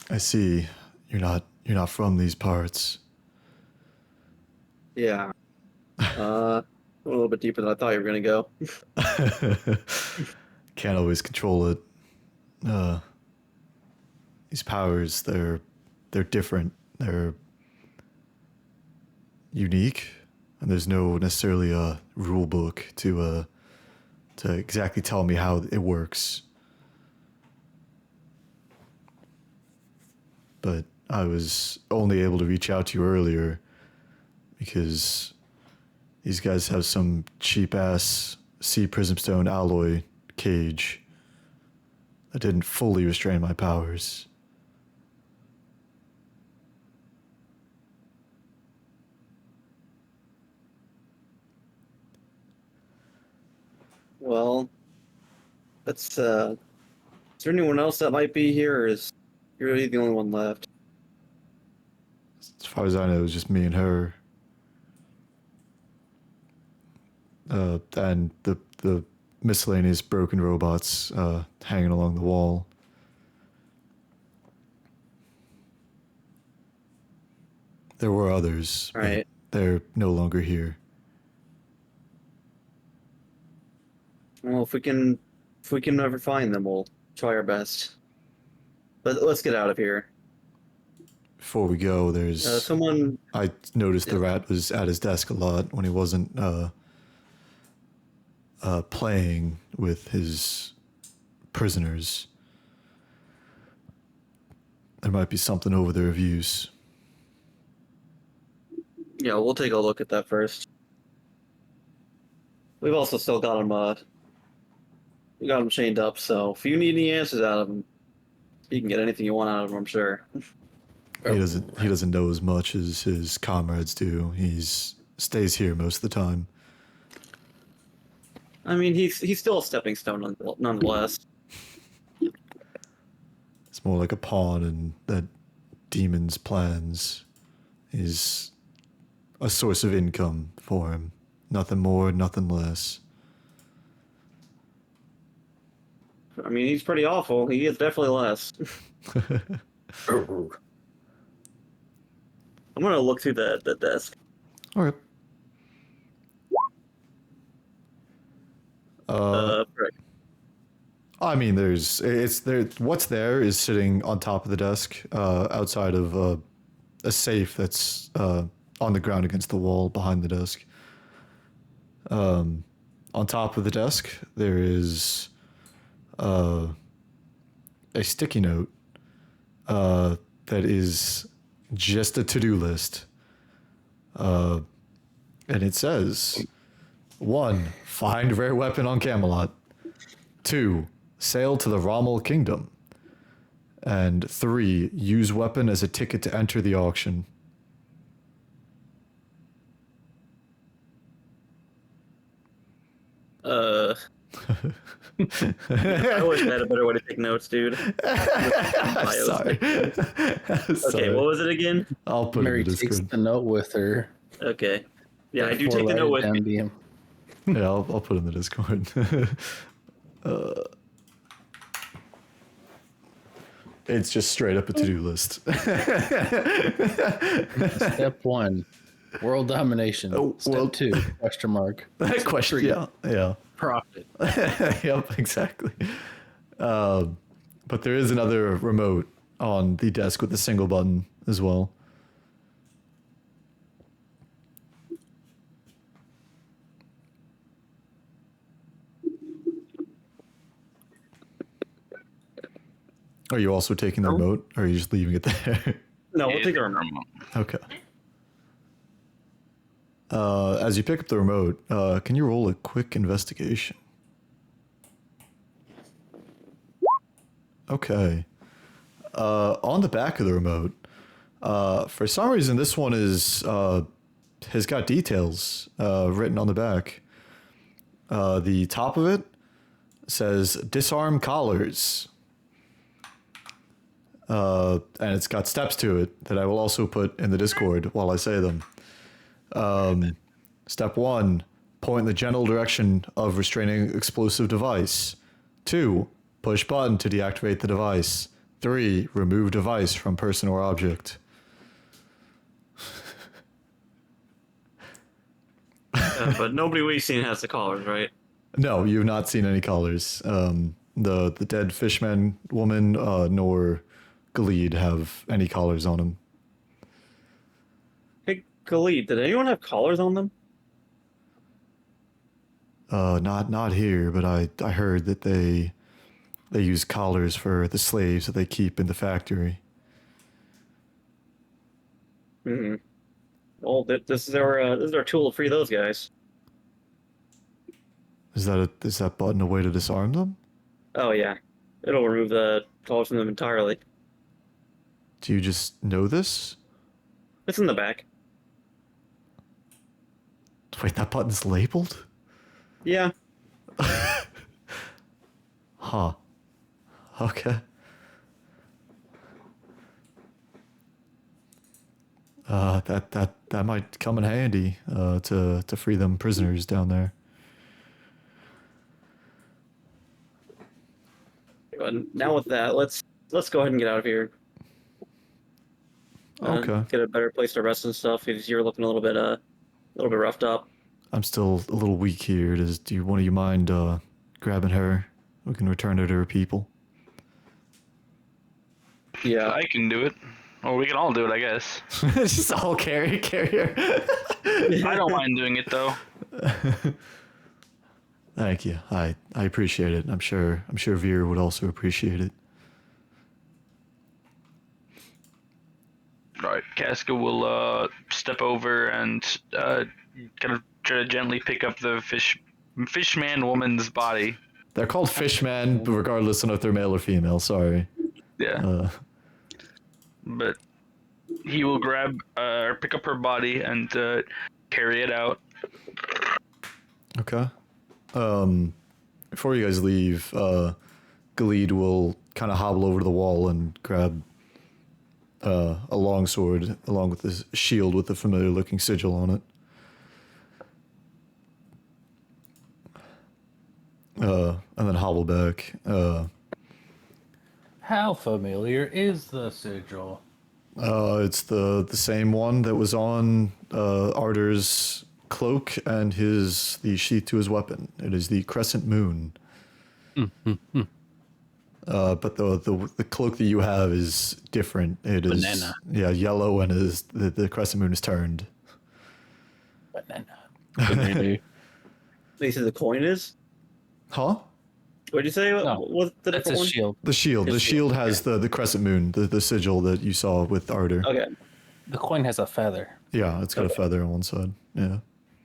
I see. You're not from these parts. Yeah. A little bit deeper than I thought you were gonna go. Can't always control it. These powers, they're different. They're unique, and there's no necessarily a rule book to exactly tell me how it works. But I was only able to reach out to you earlier because these guys have some cheap-ass sea prismstone alloy cage that didn't fully restrain my powers. Well, that's is there anyone else that might be here, or is you're really the only one left? As far as I know, it was just me and her. And the miscellaneous broken robots hanging along the wall. There were others, but Right. they're no longer here. Well, if we can ever find them, we'll try our best. But let's get out of here. Before we go, there's... Someone. I noticed the rat was at his desk a lot when he wasn't playing with his prisoners. There might be something over their reviews. Yeah, we'll take a look at that first. We've also still got him. We got him chained up. So if you need any answers out of him, you can get anything you want out of him. I'm sure. He doesn't know as much as his comrades do. Stays here most of the time. I mean, he's still a stepping stone nonetheless. It's more like a pawn in that demon's plans. He's a source of income for him. Nothing more, nothing less. I mean, he's pretty awful. He is definitely less. I'm gonna look through the desk. All right. Right. I mean, what's there is sitting on top of the desk, outside of a safe that's on the ground against the wall behind the desk. On top of the desk, there is a sticky note that is just a to-do list. And it says, 1. Find rare weapon on Camelot. 2. Sail to the Rommel Kingdom. And 3. Use weapon as a ticket to enter the auction. I wish I had a better way to take notes, dude. Sorry. Okay, what was it again? I'll put Mary it in the takes Discord. the note with her. Okay. Yeah, I do Therefore, take the write note it with down, me. DM. Yeah, I'll put it in the Discord. It's just straight up a to-do list. Step 1, world domination. Oh, Step well- 2, question mark. That question, yeah. Profit. Yep, exactly. But there is another remote on the desk with a single button as well. Are you also taking the remote, or are you just leaving it there? No, we'll take the remote. Okay. As you pick up the remote, can you roll a quick investigation? Okay. On the back of the remote, for some reason, this one has got details written on the back. The top of it says "disarm collars," and it's got steps to it that I will also put in the Discord while I say them. Step 1, point in the general direction of restraining explosive device. 2, push button to deactivate the device. 3, remove device from person or object. But nobody we've seen has the collars, right? No, you've not seen any collars. The dead fishman woman nor Galeed have any collars on them. Hey, Khalid, did anyone have collars on them? Not here, but I heard that they use collars for the slaves that they keep in the factory. Mm-hmm. Well, this is our tool to free those guys. Is that button a way to disarm them? Oh yeah, it'll remove the collars from them entirely. Do you just know this? It's in the back. Wait, that button's labeled? Yeah. Huh. Okay. That might come in handy to free them prisoners down there. But now with that, let's go ahead and get out of here. Okay. Get a better place to rest and stuff because you're looking a little bit roughed up. I'm still a little weak here. Do you one of you mind grabbing her? We can return her to her people. Yeah. I can do it. Or we can all do it, I guess. Just all carrier. I don't mind doing it though. Thank you. I appreciate it. I'm sure Veer would also appreciate it. Right, Casca will step over and kind of try to gently pick up the fishman woman's body. They're called fishmen, regardless of if they're male or female. Sorry. Yeah. But he will grab or pick up her body and carry it out. Okay. Before you guys leave, Galeed will kind of hobble over to the wall and grab a long sword along with this shield with a familiar looking sigil on it. And then hobble back. How familiar is the sigil? It's the same one that was on Ardor's cloak and the sheath to his weapon. It is the crescent moon. But the cloak that you have is different. It is Banana. yellow, and the crescent moon is turned. Banana. They said the coin is. Huh? What'd you say? No, What's the That's different a one? shield. The shield. The shield has the crescent moon, the sigil that you saw with Ardor. Okay. The coin has a feather. Yeah, it's got a feather on one side. Yeah.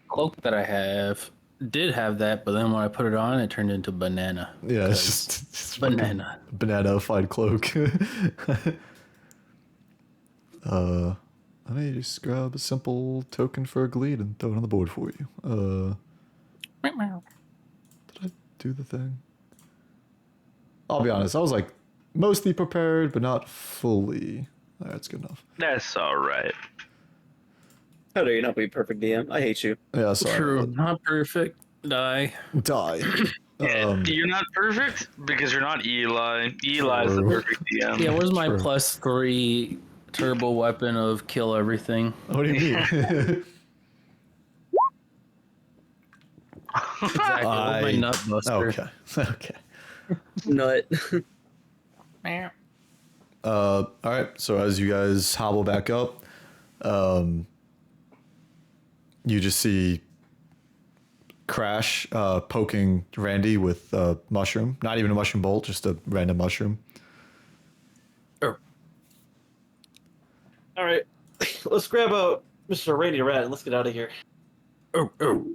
Cloak that I have did have that, but then when I put it on, it turned into banana. Yeah, it's just Banana. banana-fied cloak. Let me just grab a simple token for a Galeed and throw it on the board for you. do the thing. I'll be honest, I was like mostly prepared, but not fully. That's good enough. That's all right. How dare you not be perfect, DM? I hate you. Yeah, sorry. True. Not perfect. Die. Die. You're not perfect because you're not Eli. Eli's the True. perfect DM. Yeah, where's my True. +3 turbo weapon of kill everything? What do you mean? Exactly. Where's my nut buster? Okay. Okay. Nut. All right. So as you guys hobble back up, you just see Crash poking Randy with a mushroom. Not even a mushroom bolt, just a random mushroom. Oh, All right, let's grab out Mr. Randy Rat and let's get out of here. oh, oh.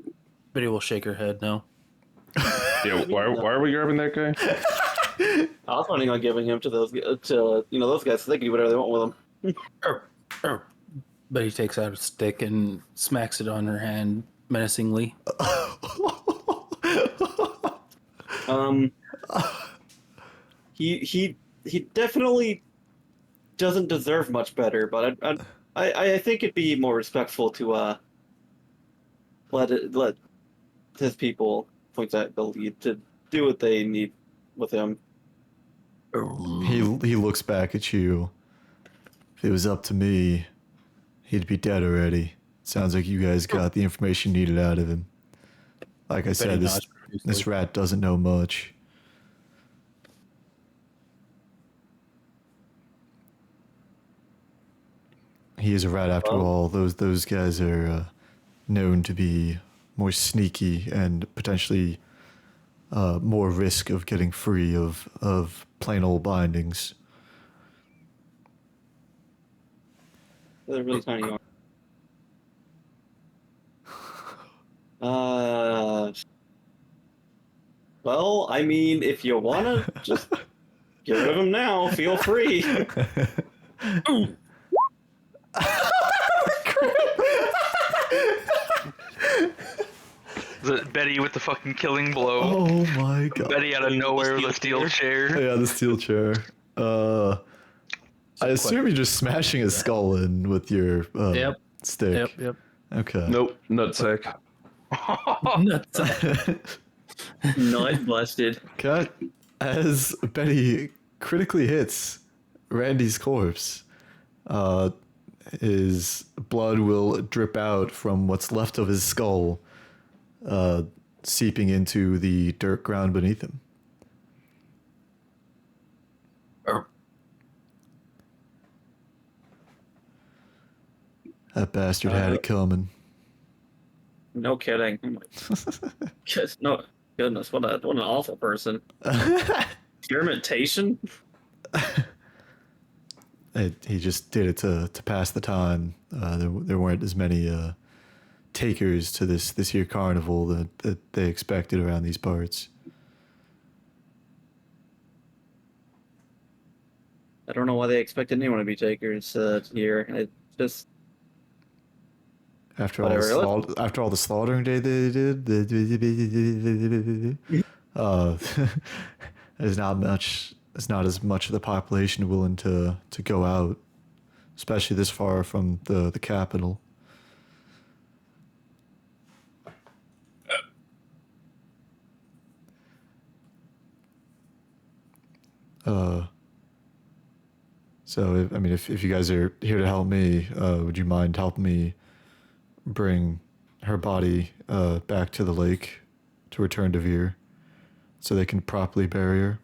Betty will shake her head no. Yeah, why are we grabbing that guy? I was planning on giving him to those guys so they can do whatever they want with him. Oh, oh. Betty takes out a stick and smacks it on her hand menacingly. He definitely doesn't deserve much better, but I think it'd be more respectful to let his people point out the lead to do what they need with him. He looks back at you. If it was up to me, he'd be dead already. Sounds like you guys got the information needed out of him. Like I said, this rat doesn't know much. He is a rat after all. Those guys are known to be more sneaky and potentially more risk of getting free of plain old bindings. They're really tiny. Well, I mean, if you wanna just get rid of him now, feel free. Betty with the fucking killing blow. Oh my god. Betty out of nowhere with a steel chair. Yeah, the steel chair. I assume you're just smashing his skull in with your stick. Yep. Okay. Nope, nutsack. Nut busted. Cut. As Betty critically hits Randy's corpse, his blood will drip out from what's left of his skull, seeping into the dirt ground beneath him. That bastard had it coming. No kidding. No goodness, what an awful person. Experimentation? He just did it to pass the time. There weren't as many takers to this here carnival that they expected around these parts. I don't know why they expected anyone to be takers here. It just After all, whatever. the slaughtering day they did, there's not as much of the population willing to go out, especially this far from the capital. So if you guys are here to help me, would you mind helping me bring her body back to the lake to return to Veer so they can properly bury her?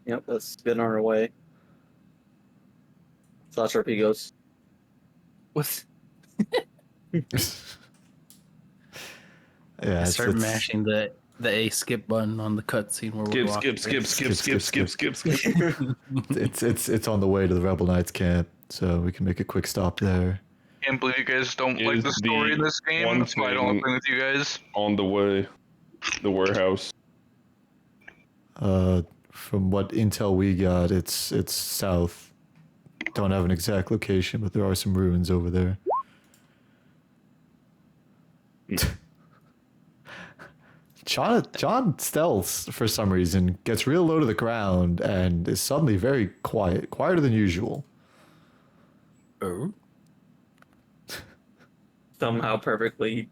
Yep, let's get on our way. Slash RP goes. What? Yeah, Start mashing the A skip button on the cutscene where we're walking. Skip. It's on the way to the Rebel Knights camp, so we can make a quick stop there. Can't believe you guys don't like the story in this game. one That's why I don't thing- play with you guys. On the way, the warehouse. From what intel we got, it's south. Don't have an exact location, but there are some ruins over there. John stealths for some reason, gets real low to the ground, and is suddenly very quiet, quieter than usual. Oh. Somehow perfectly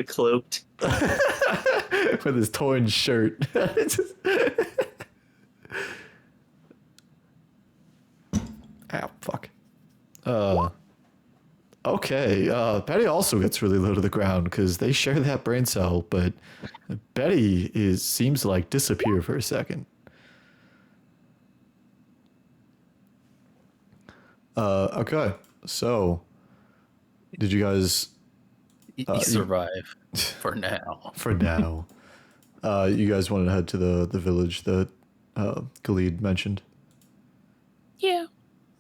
cloaked. With his torn shirt. Ow, fuck. Okay, Betty also gets really low to the ground because they share that brain cell, but Betty seems to like disappear for a second. Okay, so did you guys You survive for now. for now? You guys want to head to the village that Khalid mentioned? Yeah.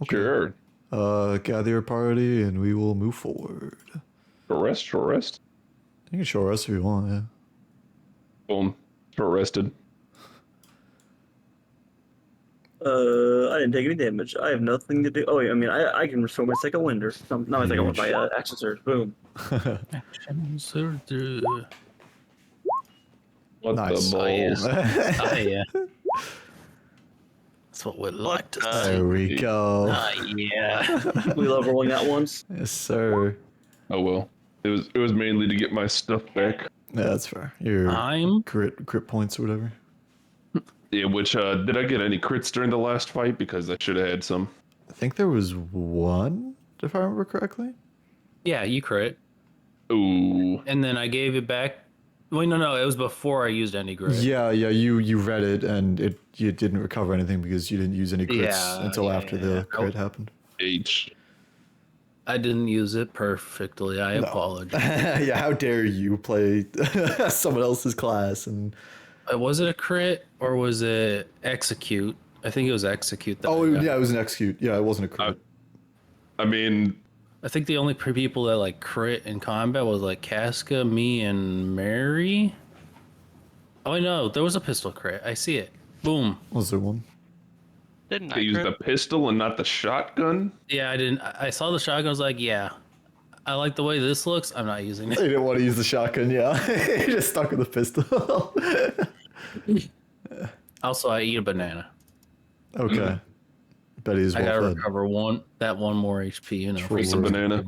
Sure. Gather your party and we will move forward. Short rest. You can show us if you want, yeah. Boom. Short rested. I didn't take any damage. I have nothing to do. Oh, I mean, I can restore my second wind or something. Not my second one, my action surge. Boom. What Nice. the balls? Oh, yeah. That's what we'd like to see. There we go. Yeah. We love rolling that once. Yes, sir. Oh well. It was mainly to get my stuff back. Yeah, that's fair. Your I'm crit points or whatever. Yeah, which did I get any crits during the last fight? Because I should have had some. I think there was one, if I remember correctly. Yeah, you crit. Ooh. And then I gave it back. Wait, no, it was before I used any grit. Yeah, you read it and you didn't recover anything because you didn't use any crits Yeah, until yeah, after yeah. the crit happened. H. I didn't use it perfectly. I apologize. Yeah, how dare you play someone else's class and Was it a crit or was it execute? I think it was execute. That I got. yeah, it was an execute. Yeah, it wasn't a crit. I mean, I think the only people that like crit in combat was like Casca, me, and Mary. Oh no, there was a pistol crit. I see it. Boom. Was there one? Didn't they I? used the Crit? pistol and not the shotgun. Yeah, I didn't. I saw the shotgun. I was like, yeah, I like the way this looks. I'm not using You it. didn't want to use the shotgun, yeah. You just stuck with the pistol. Also, I eat a banana. Okay. Betty's I gotta well fed. recover one more HP. You know, for Eat the banana.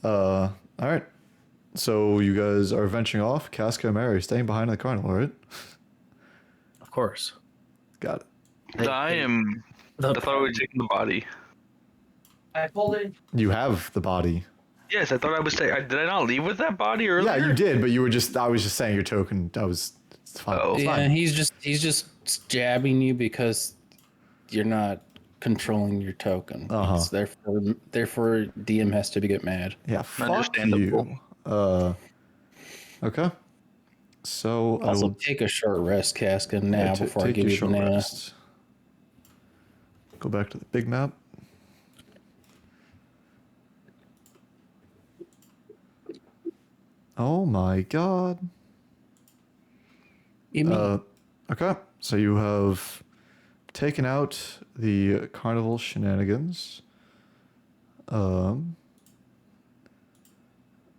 All right. So you guys are venturing off. Casca and Mary staying behind in the carnival, right? Of course. Got it. I am. I thought we were taking the body. You have the body. Yes, I thought I was. Did I not leave with that body earlier? Yeah, you did, but you were just. I was just saying your token. It's fine. Oh. It's Yeah, fine. he's just jabbing you because you're not controlling your token. Uh-huh. It's therefore DM has to get mad. Yeah, fuck Understandable. you. Okay. So I Also, will take a short rest, Casca, now before I take give your you short banana. rest. Go back to the big map. Oh my god. Okay, so you have taken out the carnival shenanigans. I'm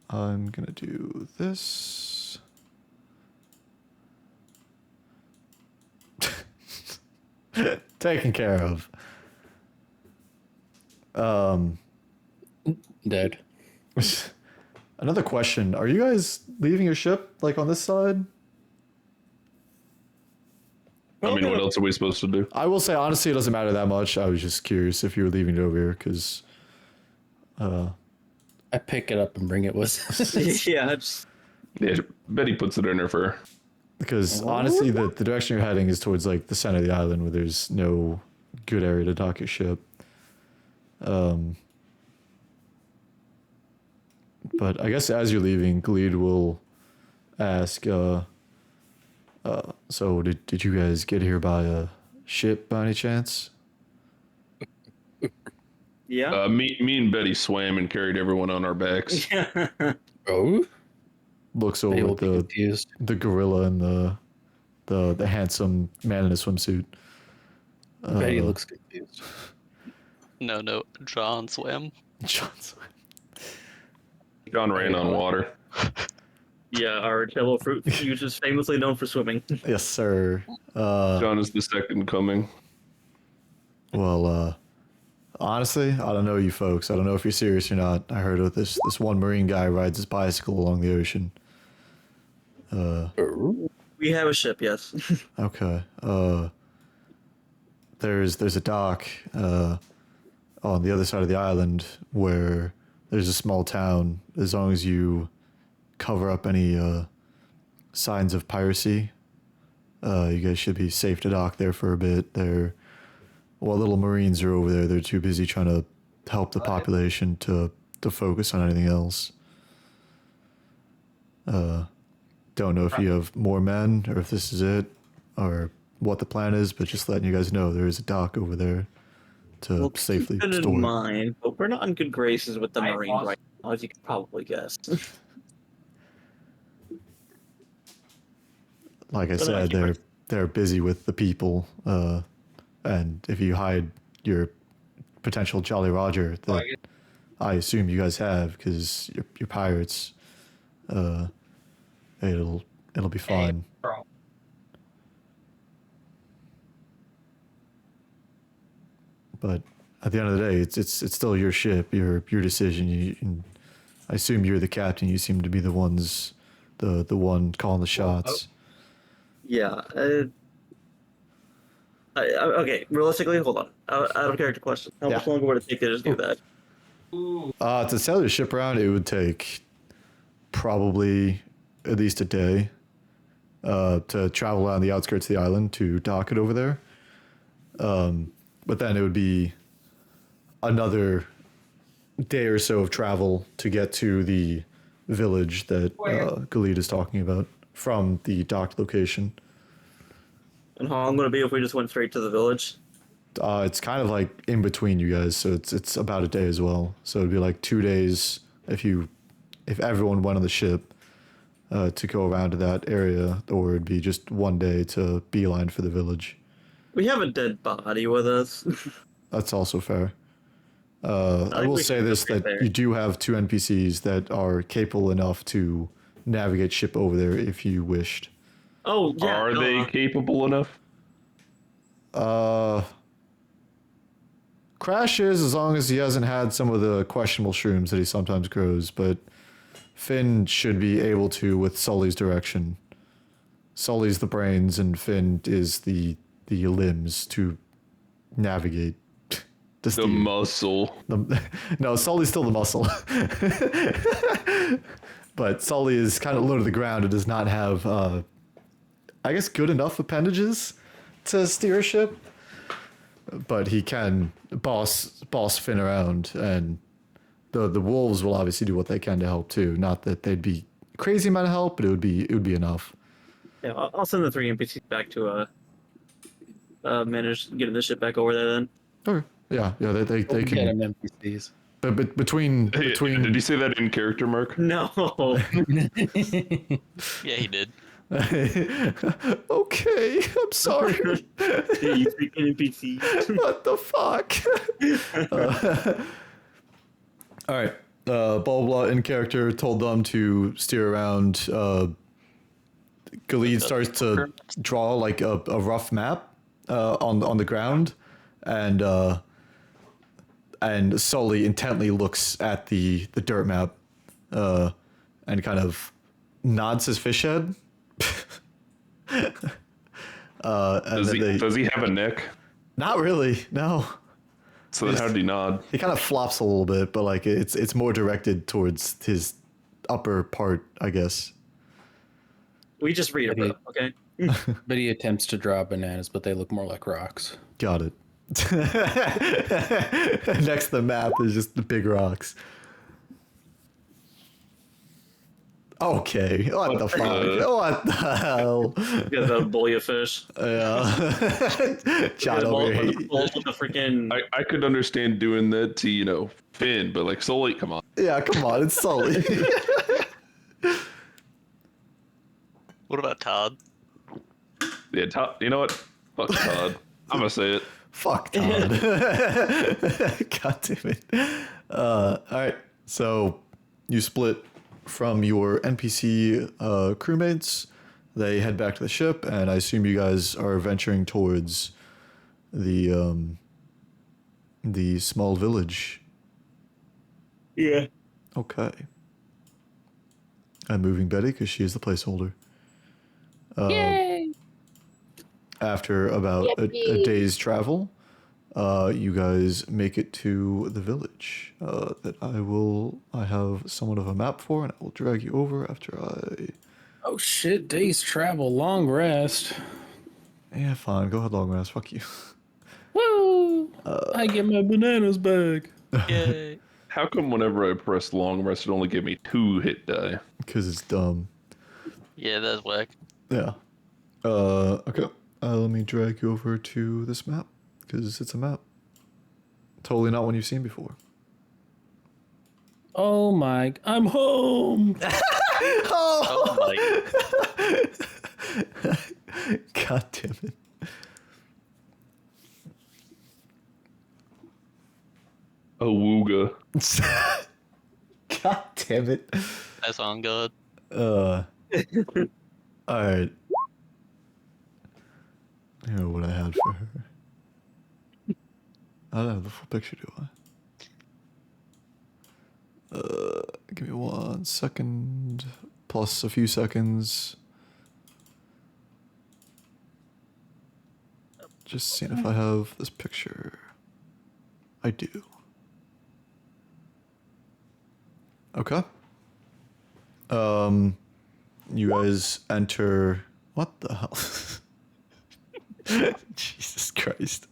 gonna do this. Taken care of. Dead. Another question. Are you guys leaving your ship, like, on this side? I mean, what else are we supposed to do? I will say, honestly, it doesn't matter that much. I was just curious if you were leaving it over here, because... I pick it up and bring it with us. Yeah, it's, Yeah, Betty puts it in her fur. Because, honestly, the direction you're heading is towards, like, the center of the island, where there's no good area to dock your ship. But I guess as you're leaving, Gleed will ask, so did you guys get here by a ship by any chance? yeah. Me and Betty swam and carried everyone on our backs. Oh? Looks They over will at be confused. the gorilla and the handsome man in a swimsuit. Betty looks confused. No, John swam. Johnson. John ran on water. Yeah, our jello fruit juice is famously known for swimming. Yes, sir. John is the second coming. Well, honestly, I don't know you folks. I don't know if you're serious or not. I heard of this one Marine guy rides his bicycle along the ocean. We have a ship, yes. Okay. There's a dock on the other side of the island where there's a small town. As long as you cover up any signs of piracy, you guys should be safe to dock there for a bit. While little Marines are over there, they're too busy trying to help the population to focus on anything else. Don't know if you have more men or if this is it or what the plan is, but just letting you guys know there is a dock over there to We'll safely keep it in store. mind, but we're not in good graces with the Marines right now, as you can probably guess. Like I But said, keep they're busy with the people, and if you hide your potential Jolly Roger that I assume you guys have because you're pirates, it'll be fine. But at the end of the day, it's still your ship, your decision. I assume you're the captain. You seem to be the one calling the shots. Yeah. Okay, realistically, hold on. Out of character question. How much longer would it take to just do that? To sail your ship around, it would take probably at least a day to travel around the outskirts of the island to dock it over there. But then it would be another day or so of travel to get to the village that Galid is talking about from the docked location. And how long would it be if we just went straight to the village? It's kind of like in between you guys, so it's about a day as well. So it'd be like 2 days if everyone went on the ship to go around to that area, or it'd be just 1 day to beeline for the village. We have a dead body with us. That's also fair. I think will we say should this, go that there. you do have 2 NPCs that are capable enough to navigate ship over there if you wished. Oh, yeah. Are they capable enough? Crash is, as long as he hasn't had some of the questionable shrooms that he sometimes grows, but Finn should be able to with Sully's direction. Sully's the brains and Finn is the limbs to navigate. The muscle. No, Sully's still the muscle. But Sully is kind of low to the ground and does not have, I guess, good enough appendages to steer a ship. But he can boss Finn around, and the wolves will obviously do what they can to help too. Not that they'd be crazy amount of help, but it would be enough. Yeah, I'll send the 3 NPCs back to manage getting the ship back over there then. Okay. Yeah, they Get can. him NPCs. But between Did you say that in character, Mark? No. Yeah, he did. Okay, I'm sorry. You speak NPC. What the fuck? All right. Bulbla in character told them to steer around. Galid starts to draw like a rough map on the ground, and Sully intently looks at the dirt map, and kind of nods his fish head. And Does he have a neck? Not really, no. So then how did he nod? He kind of flops a little bit, but like it's more directed towards his upper part, I guess. We just read it, okay? But he attempts to draw bananas, but they look more like rocks. Got it. Next to the map is just the big rocks. Okay, what the fuck? What the hell? Get the bully of fish. Yeah. John over here. With the freaking. I could understand doing that to, Finn, but like Sully, come on. Yeah, come on, it's Sully. What about Todd? Yeah, Todd, you know what? Fuck Todd. I'm gonna say it. Fuck Todd. God damn it. All right, so you split from your NPC crewmates, they head back to the ship, and I assume you guys are venturing towards the small village. Yeah. Okay. I'm moving Betty because she is the placeholder. Yay! After about a day's travel, you guys make it to the village that I have somewhat of a map for, and I will drag you over after I... Oh shit, day's travel, long rest. Yeah, fine. Go ahead, long rest. Fuck you. Woo! I get my bananas back. Yay. How come whenever I press long rest, it only gave me 2 hit die? Because it's dumb. Yeah, that's whack. Yeah. Okay. Let me drag you over to this map, because it's a map. Totally not one you've seen before. Oh my, I'm home! Oh my. God damn it. Awooga. God damn it. That's on God. Alright. I know what I had for her. I don't have the full picture, do I? Give me 1 second. Plus a few seconds. Just seeing if I have this picture. I do. Okay. You guys enter... What the hell? Jesus Christ.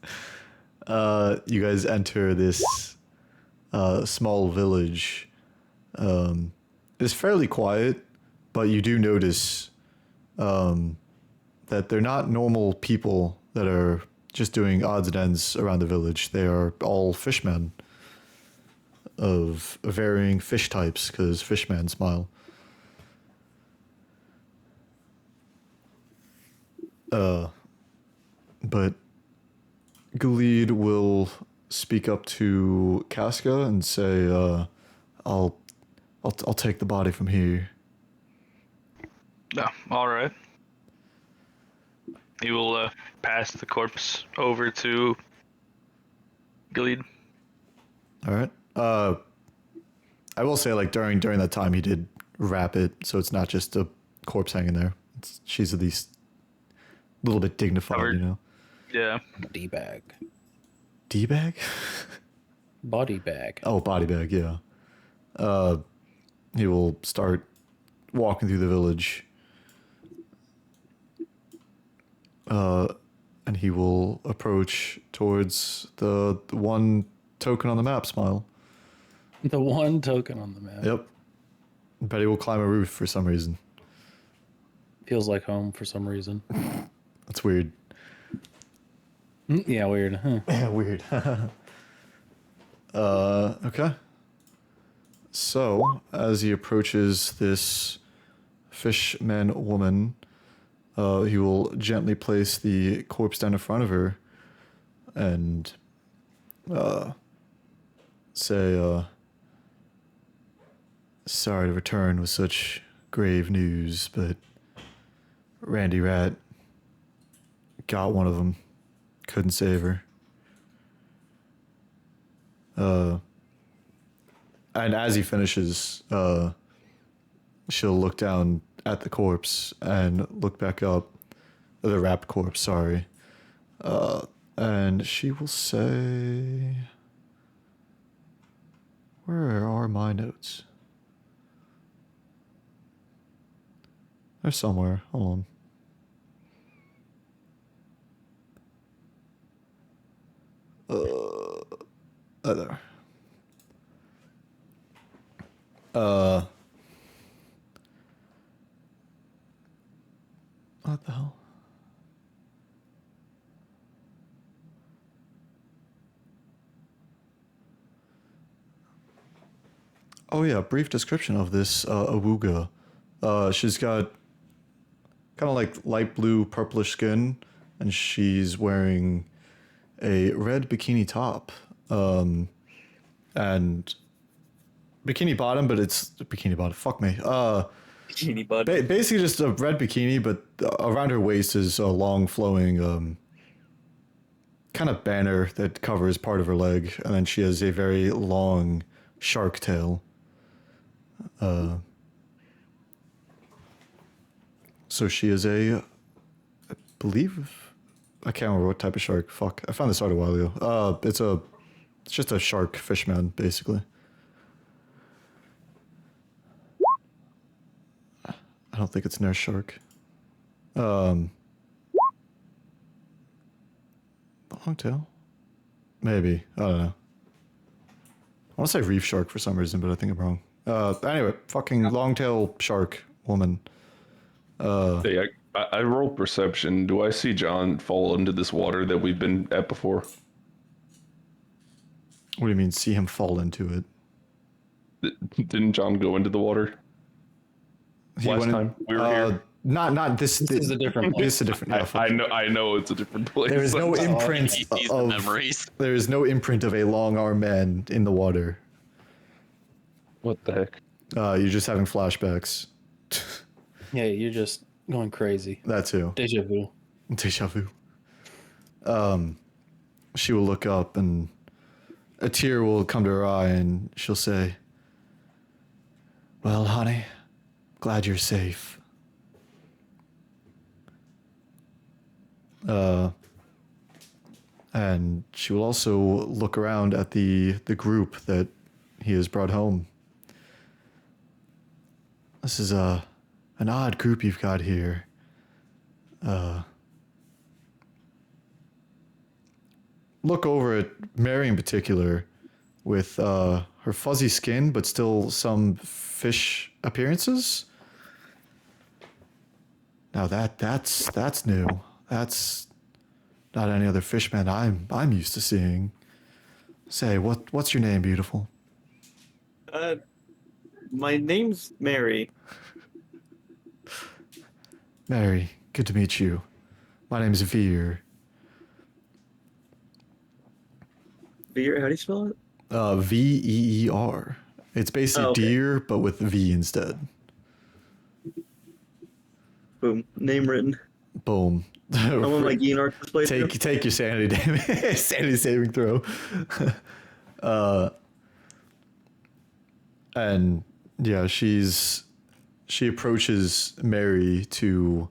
You guys enter this small village. It's fairly quiet, but you do notice that they're not normal people that are just doing odds and ends around the village. They are all fishmen of varying fish types, because fishmen smile. But Galeed will speak up to Casca and say, I'll take the body from here. No, all right. He will pass the corpse over to Gilead. All right. I will say, like, during that time, he did wrap it, so it's not just a corpse hanging there. She's at least a little bit dignified, Covered. you know. D bag. D bag? Body bag. Oh, body bag, yeah. He will start walking through the village. And he will approach towards the one token on the map, Smile. The one token on the map. Yep. Betty will climb a roof for some reason. Feels like home for some reason. That's weird. Yeah, weird, huh? Yeah, weird. Okay. So, as he approaches this fishman woman, he will gently place the corpse down in front of her and say, sorry to return with such grave news, but Randy Rat got one of them. Couldn't save her. And as he finishes, she'll look down at the corpse and look back up. The wrapped corpse, sorry. And she will say... Where are my notes? They're somewhere. Hold on. There. What the hell? Oh yeah, brief description of this Awooga. She's got kind of like light blue, purplish skin, and she's wearing a red bikini top. And bikini bottom, but it's bikini bottom. Fuck me. Genie bud. Basically just a red bikini, but around her waist is a long flowing kind of banner that covers part of her leg, and then she has a very long shark tail. So she is I believe, I can't remember what type of shark. Fuck, I found this out a while ago. It's just a shark fishman, basically. I don't think it's nurse shark. Long tail? Maybe. I don't know. I want to say reef shark for some reason, but I think I'm wrong. Anyway, fucking long tail shark woman. Hey, I roll perception. Do I see John fall into this water that we've been at before? What do you mean, see him fall into it? Didn't John go into the water last went in- time we were here? Not this. This is a different This is a different. Yeah, fuck. I know it's a different place. There is no imprint He sees the of. memories. There is no imprint of a long arm man in the water. What the heck? You're just having flashbacks. Yeah, you're just going crazy. That too. Deja vu. Deja vu. She will look up and a tear will come to her eye and she'll say, "Well, honey, glad you're safe." And she will also look around at the group that he has brought home. This is an odd group you've got here. Look over at Mary in particular, with her fuzzy skin, but still some fish appearances. Now that's new. That's not any other fishman I'm used to seeing. Say, what's your name, beautiful? My name's Mary. Mary, good to meet you. My name's Veer. Veer, how do you spell it? Veer. It's basically Oh, okay. deer, but with V instead. Boom. Name written. Boom. I want my Geonarch display. Take your sanity damage, sanity saving throw. And yeah, she approaches Mary to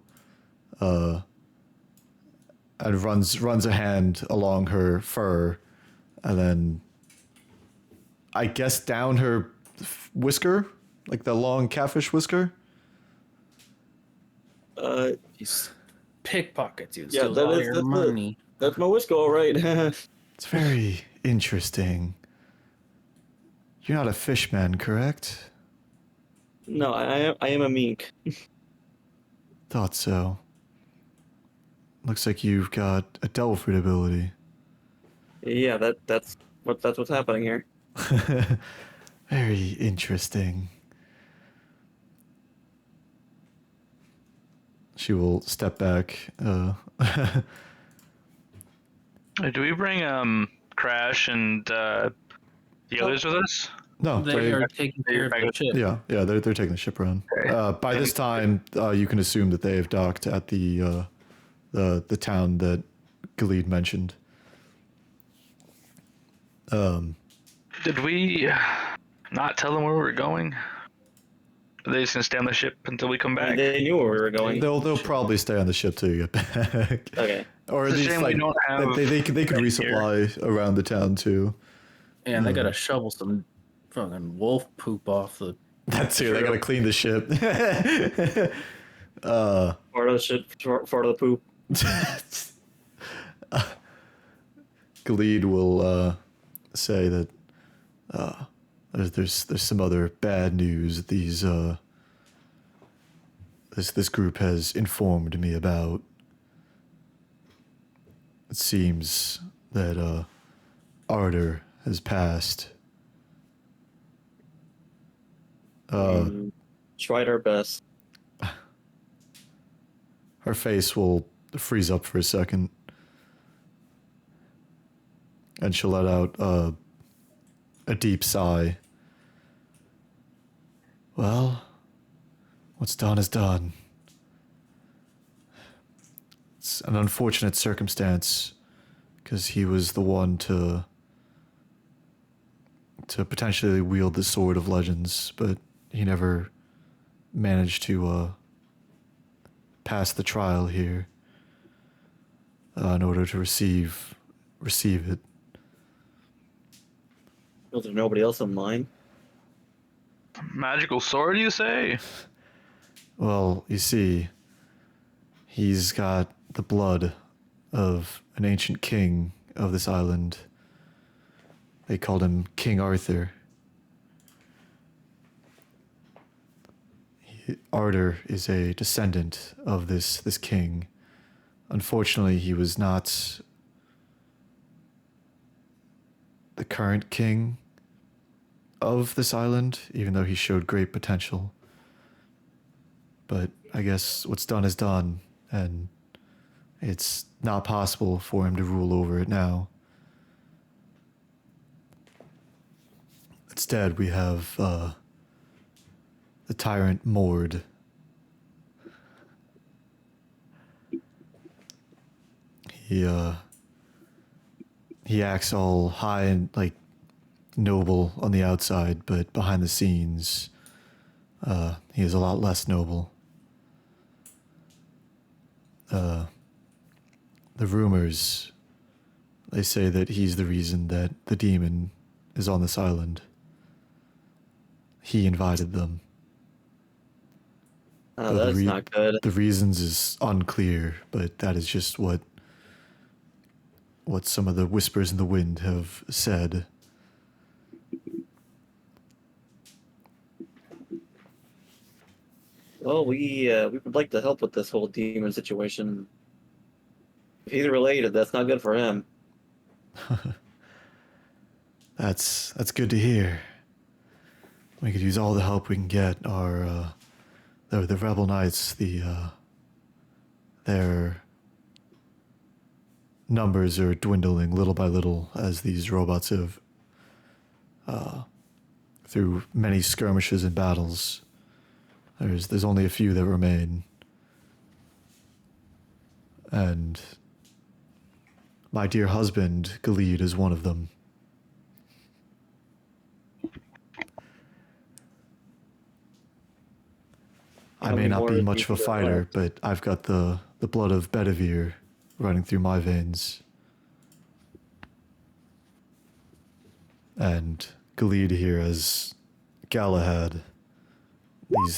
and runs a hand along her fur, and then I guess down her whisker, like the long catfish whisker. He's pickpockets you. Yeah, Steals that all is- your that's the- money. That's my whisker, all right. It's very interesting. You're not a fishman, correct? No, I am a mink. Thought so. Looks like you've got a devil fruit ability. Yeah, that's what's happening here. Very interesting. She will step back. Do we bring Crash and the others with us? No, They are taking care of the ship. yeah, they're taking the ship around. By this time, you can assume that they have docked at the town that Galid mentioned. Did we not tell them where we were going? Are they just gonna stay on the ship until we come back? They knew where we were going. They'll probably stay on the ship till you get back. Okay. Or at It's a least shame we like don't have they could here. resupply around the town too. And they gotta shovel some fucking wolf poop off the. That's it. They gotta clean the ship. Part of the shit, part of the poop. Galid will say that there's some other bad news that this group has informed me about. It seems that Ardor has passed. Tried our best. Her face will freeze up for a second, and she'll let out a deep sigh. Well, what's done is done. It's an unfortunate circumstance, because he was the one to potentially wield the Sword of Legends, but he never managed to pass the trial here in order to receive it. Was there nobody else in line? Magical sword, you say? Well, you see, he's got the blood of an ancient king of this island. They called him King Arthur. Arthur is a descendant of this king. Unfortunately, he was not the current king of this island, even though he showed great potential. But I guess what's done is done, and it's not possible for him to rule over it now. Instead, we have the tyrant Mord. He acts all high and like noble on the outside, but behind the scenes, he is a lot less noble. The rumors, they say that he's the reason that the demon is on this island. He invited them. Oh, Though that's not good. The reasons is unclear, but that is just what some of the whispers in the wind have said. Well, we would like to help with this whole demon situation. If he's related, that's not good for him. That's good to hear. We could use all the help we can get. Our the rebel knights, their numbers are dwindling little by little as these robots have, through many skirmishes and battles. There's only a few that remain, and my dear husband Galid is one of them. I may not be much of a fighter, but I've got the blood of Bedivere running through my veins. And Galid here as Galahad.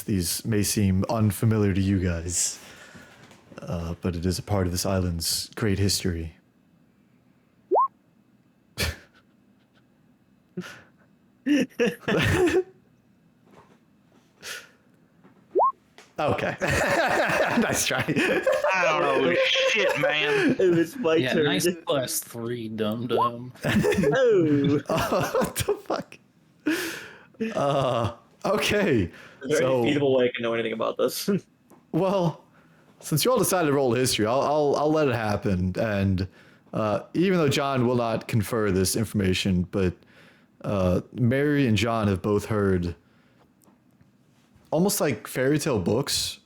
These may seem unfamiliar to you guys, but it is a part of this island's great history. Okay. Nice try. I don't know shit, man. It was my Yeah, turn. nice plus 3, dum dum. Oh. What the fuck? Okay. Is there any feasible way I can know anything about this? Well, since you all decided to roll history, I'll let it happen. And even though John will not confer this information, but Mary and John have both heard almost like fairy tale books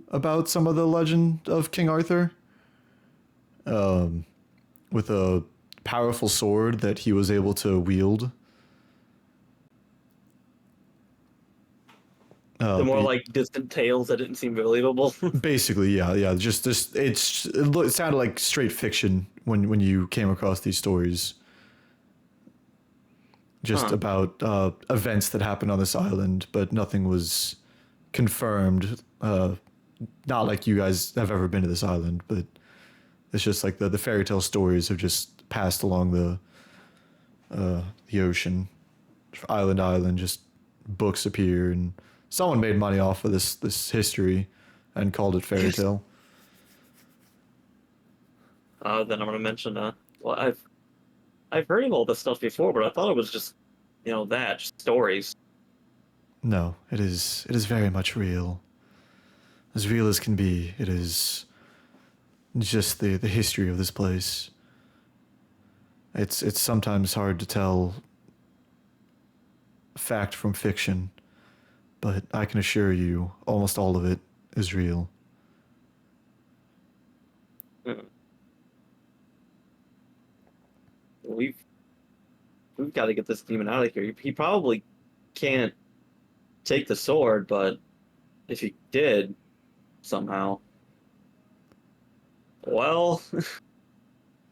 about some of the legend of King Arthur. With a powerful sword that he was able to wield. The more like distant tales that didn't seem believable. Basically, yeah. Just it sounded like straight fiction when you came across these stories. Just about events that happened on this island, but nothing was confirmed. Not like you guys have ever been to this island, but it's just like the fairy tale stories have just passed along the ocean, island to island. Just books appear, and someone made money off of this history and called it fairy tale. Then I'm gonna mention. Well, I've heard of all this stuff before, but I thought it was just, just stories. No, it is very much real. As real as can be. It is just the history of this place. It's sometimes hard to tell fact from fiction, but I can assure you almost all of it is real. We've got to get this demon out of here. He probably can't take the sword, but if he did somehow, well,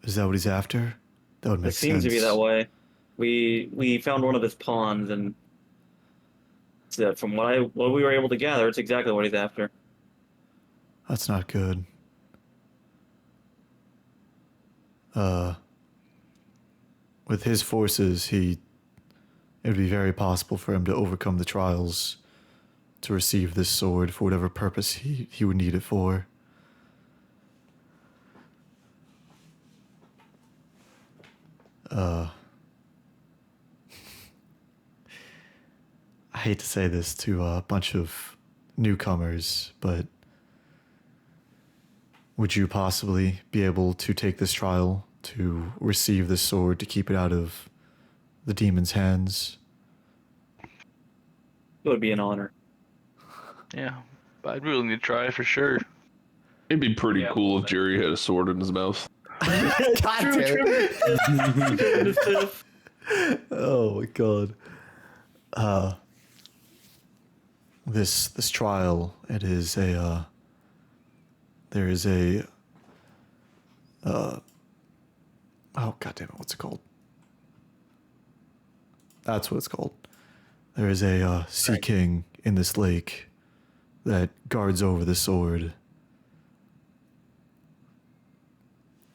Is that what he's after? That would it make seems sense. to be that way. We found one of his pawns, and from what we were able to gather, it's exactly what he's after. That's not good. With his forces, it would be very possible for him to overcome the trials to receive this sword for whatever purpose he would need it for. I hate to say this to a bunch of newcomers, but would you possibly be able to take this trial to receive this sword to keep it out of the demon's hands? It would be an honor. Yeah, but I'd really need to try for sure. It'd be pretty cool if Jerry had a sword in his mouth. God damn it. True. Oh my god. This trial, it is a there is a oh god damn it, what's it called? That's what it's called. There is a sea king in this lake that guards over the sword.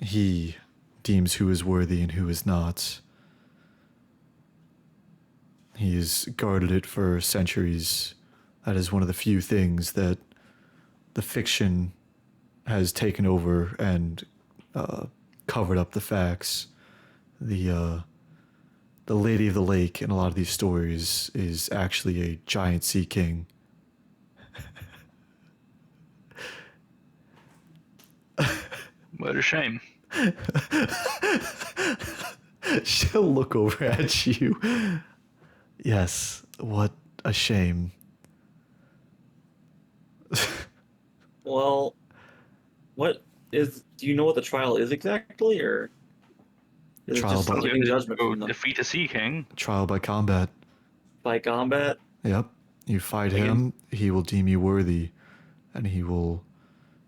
He deems who is worthy and who is not. He has guarded it for centuries. That is one of the few things that the fiction has taken over and covered up the facts. The Lady of the Lake in a lot of these stories is actually a giant sea king. What a shame. She'll look over at you. Yes, what a shame. Well, do you know what the trial is exactly, or is it Trial just by- taking judgment Go from them defeat a sea king. Trial by combat. by combat? Yep. You fight Again? him, he will deem you worthy. And he will,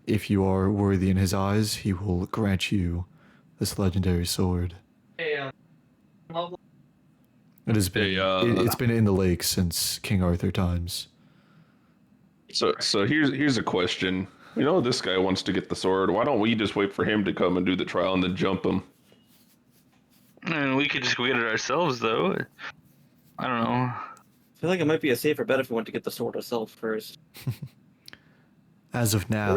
if you are worthy in his eyes, he will grant you this legendary sword. It has been, it's been in the lake since King Arthur times. So here's a question. You know, this guy wants to get the sword. Why don't we just wait for him to come and do the trial and then jump him? And we could just go get it ourselves, though. I don't know. I feel like it might be a safer bet if we went to get the sword ourselves first. As of now,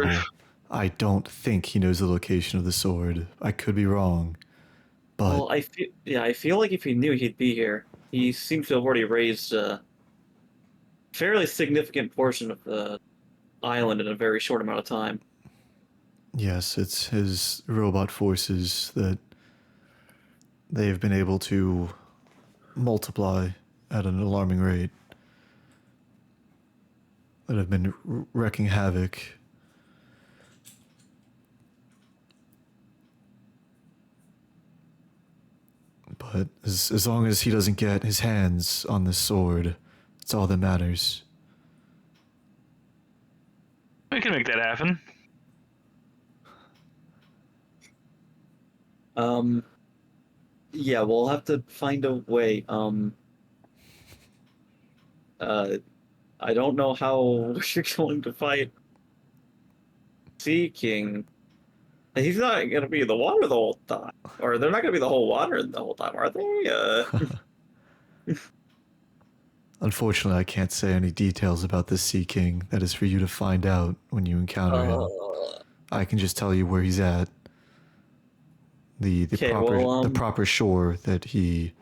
I don't think he knows the location of the sword. I could be wrong. But Well, I feel like if he knew, he'd be here. He seems to have already raised a fairly significant portion of the island in a very short amount of time. yes, it's his robot forces that they've been able to multiply at an alarming rate. That have been wreaking havoc. But as long as he doesn't get his hands on this sword, it's all that matters. We can make that happen. Yeah, we'll have to find a way. I don't know how you're going to fight Sea King. He's not going to be in the water the whole time. Or they're not going to be the whole water the whole time, are they? Unfortunately, I can't say any details about this Sea King. That is for you to find out when you encounter him. I can just tell you where he's at. The Okay, proper well, the proper shore that he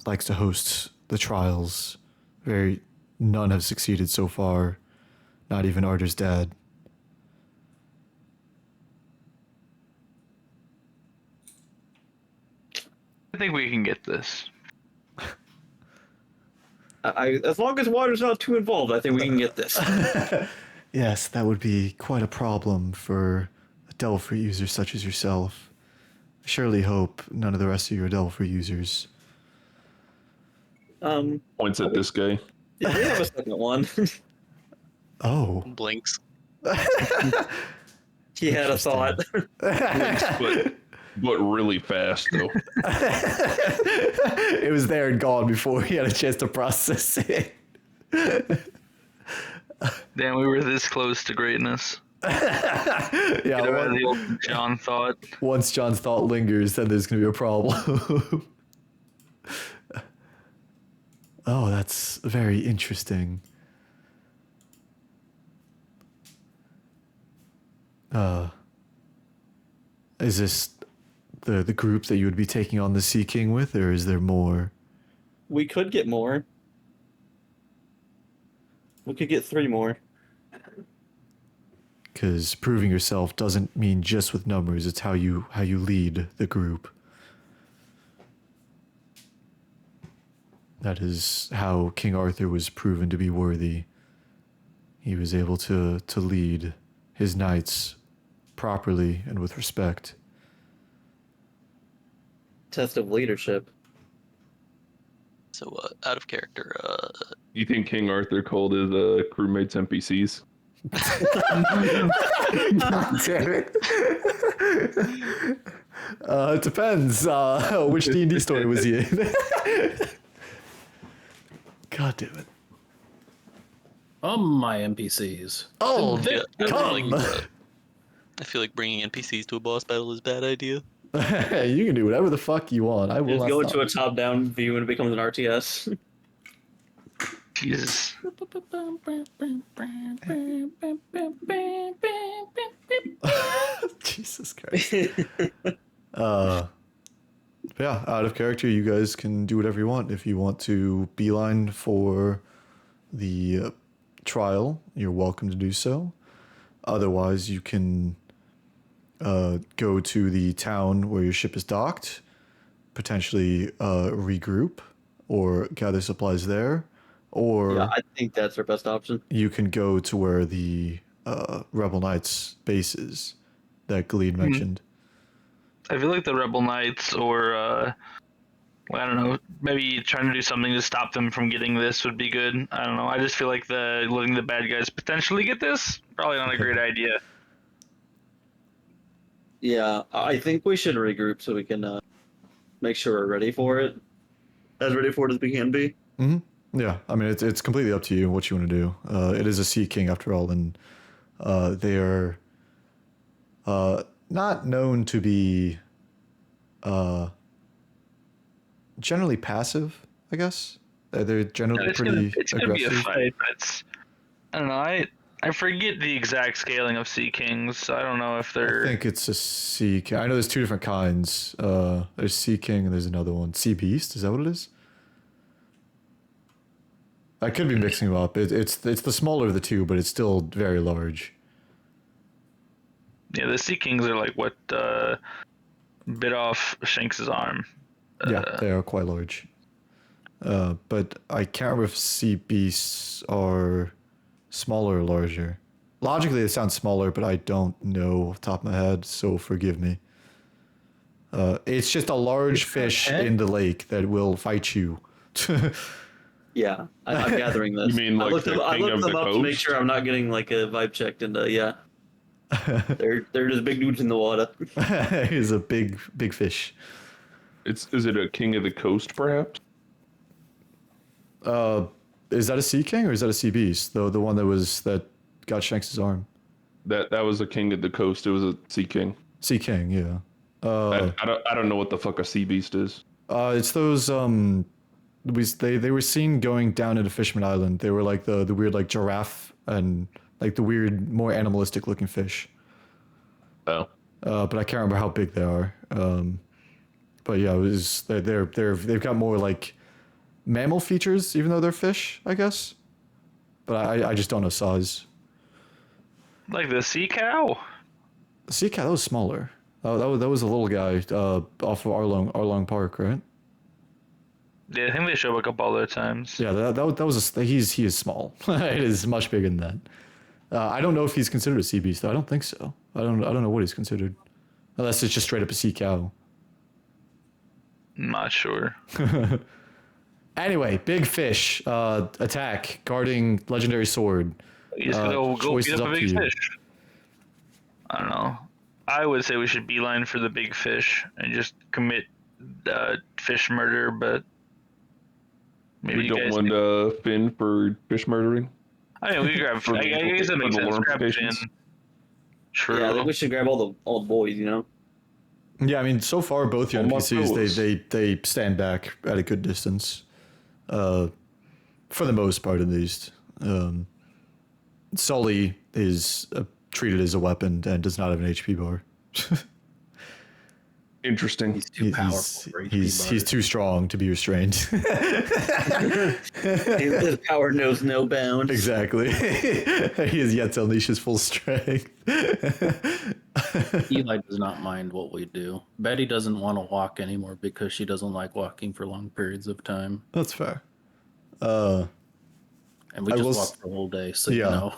likes to host the trials. None have succeeded so far. Not even Arter's dad. I think we can get this. As long as water's not too involved, I think we can get this. Yes, that would be quite a problem for a Delphi user such as yourself. I surely hope none of the rest of you are Delphi users. Points at this guy. Yeah, we have a second one. Oh. Blinks. He had a thought. But really fast though. It was there and gone before he had a chance to process it. Damn, we were this close to greatness. Yeah, Get out of the old John thought. once John's thought lingers, then there's going to be a problem. Oh, that's very interesting. Is this the group that you would be taking on the Sea King with, or is there more? We could get more. We could get 3 more. Because proving yourself doesn't mean just with numbers; it's how you lead the group. That is how King Arthur was proven to be worthy. He was able to lead his knights properly and with respect. Test of leadership. So, out of character, You think King Arthur called his crewmates NPCs? Damn it. It depends. Which D&D story was he in? God damn it. My NPCs. Oh, yeah, come. I feel like bringing NPCs to a boss battle is a bad idea. You can do whatever the fuck you want. I will Just not go stop. into a top-down view and it becomes an RTS. Jesus. Jesus Christ. Yeah, out of character, you guys can do whatever you want. If you want to beeline for the trial, you're welcome to do so. Otherwise, you can go to the town where your ship is docked, potentially regroup or gather supplies there, or Yeah, I think that's our best option. you can go to where the Rebel Knights base is that Gleed mentioned. I feel like the Rebel Knights, or I don't know, maybe trying to do something to stop them from getting this would be good. I don't know. I just feel like letting the bad guys potentially get this, probably not a great idea. Yeah, I think we should regroup so we can make sure we're ready for it. As ready for it as we can be. Yeah, I mean, it's completely up to you what you want to do. It is a Sea King after all, and they are not known to be generally passive, I guess. They're generally It's pretty gonna be a aggressive. fight, but I don't know. I forget the exact scaling of Sea Kings, so I don't know if I they're. think it's a Sea King. I know there's 2 different kinds. There's Sea King and there's another one. Sea Beast, is that what it is? I could be mixing them up. It's the smaller of the 2, but it's still very large. Yeah, the Sea Kings are like what bit off Shanks's arm. Yeah, they are quite large. But I can't remember if sea beasts are smaller or larger. Logically, they sound smaller, but I don't know off the top of my head, so forgive me. It's just a large fish in the lake that will fight you. Yeah, I'm gathering this. You mean I like looked the them, I king looked of them the up to make coast? sure I'm not getting like a vibe checked, and yeah, they're just big dudes in the water. He's a big fish. Is it a king of the coast, perhaps? Is that a sea king or is that a sea beast? The one that got Shanks' arm. That was a king of the coast. It was a sea king. Sea king, yeah. I don't know what the fuck a sea beast is. It's those they were seen going down into Fishman Island. They were like the weird like giraffe and like the weird more animalistic looking fish. Oh, But I can't remember how big they are. But yeah, they've got more like mammal features, even though they're fish, I guess. But I just don't know size. Like the sea cow? The sea cat, that was smaller. That was a little guy off of Arlong Park, right? Yeah, I think they show up a couple other times. Yeah, that was he is small. It is much bigger than that. I don't know if he's considered a sea beast. Though. I don't think so. I don't know what he's considered, unless it's just straight up a sea cow. Not sure. Anyway, big fish attack, guarding legendary sword. You just go choice beat is up a up to big you. fish. I don't know. I would say we should beeline for the big fish and just commit fish murder, but maybe We you don't guys. want Finn for fish murdering. I mean, we grab. For I guess that the makes sense. lore Grab Finn. implications. True. Yeah, I think we should grab all the boys. You know. Yeah, I mean, so far both your All my NPCs fellows. they stand back at a good distance, for the most part at least. Sully is treated as a weapon and does not have an HP bar. Interesting. He's too powerful for HP He's bars. too strong to be restrained. His power knows no bounds. Exactly. He has yet to unleash his full strength. Eli does not mind what we do. Betty doesn't want to walk anymore because she doesn't like walking for long periods of time. That's fair. And we I just will walk the whole day, so yeah. you know.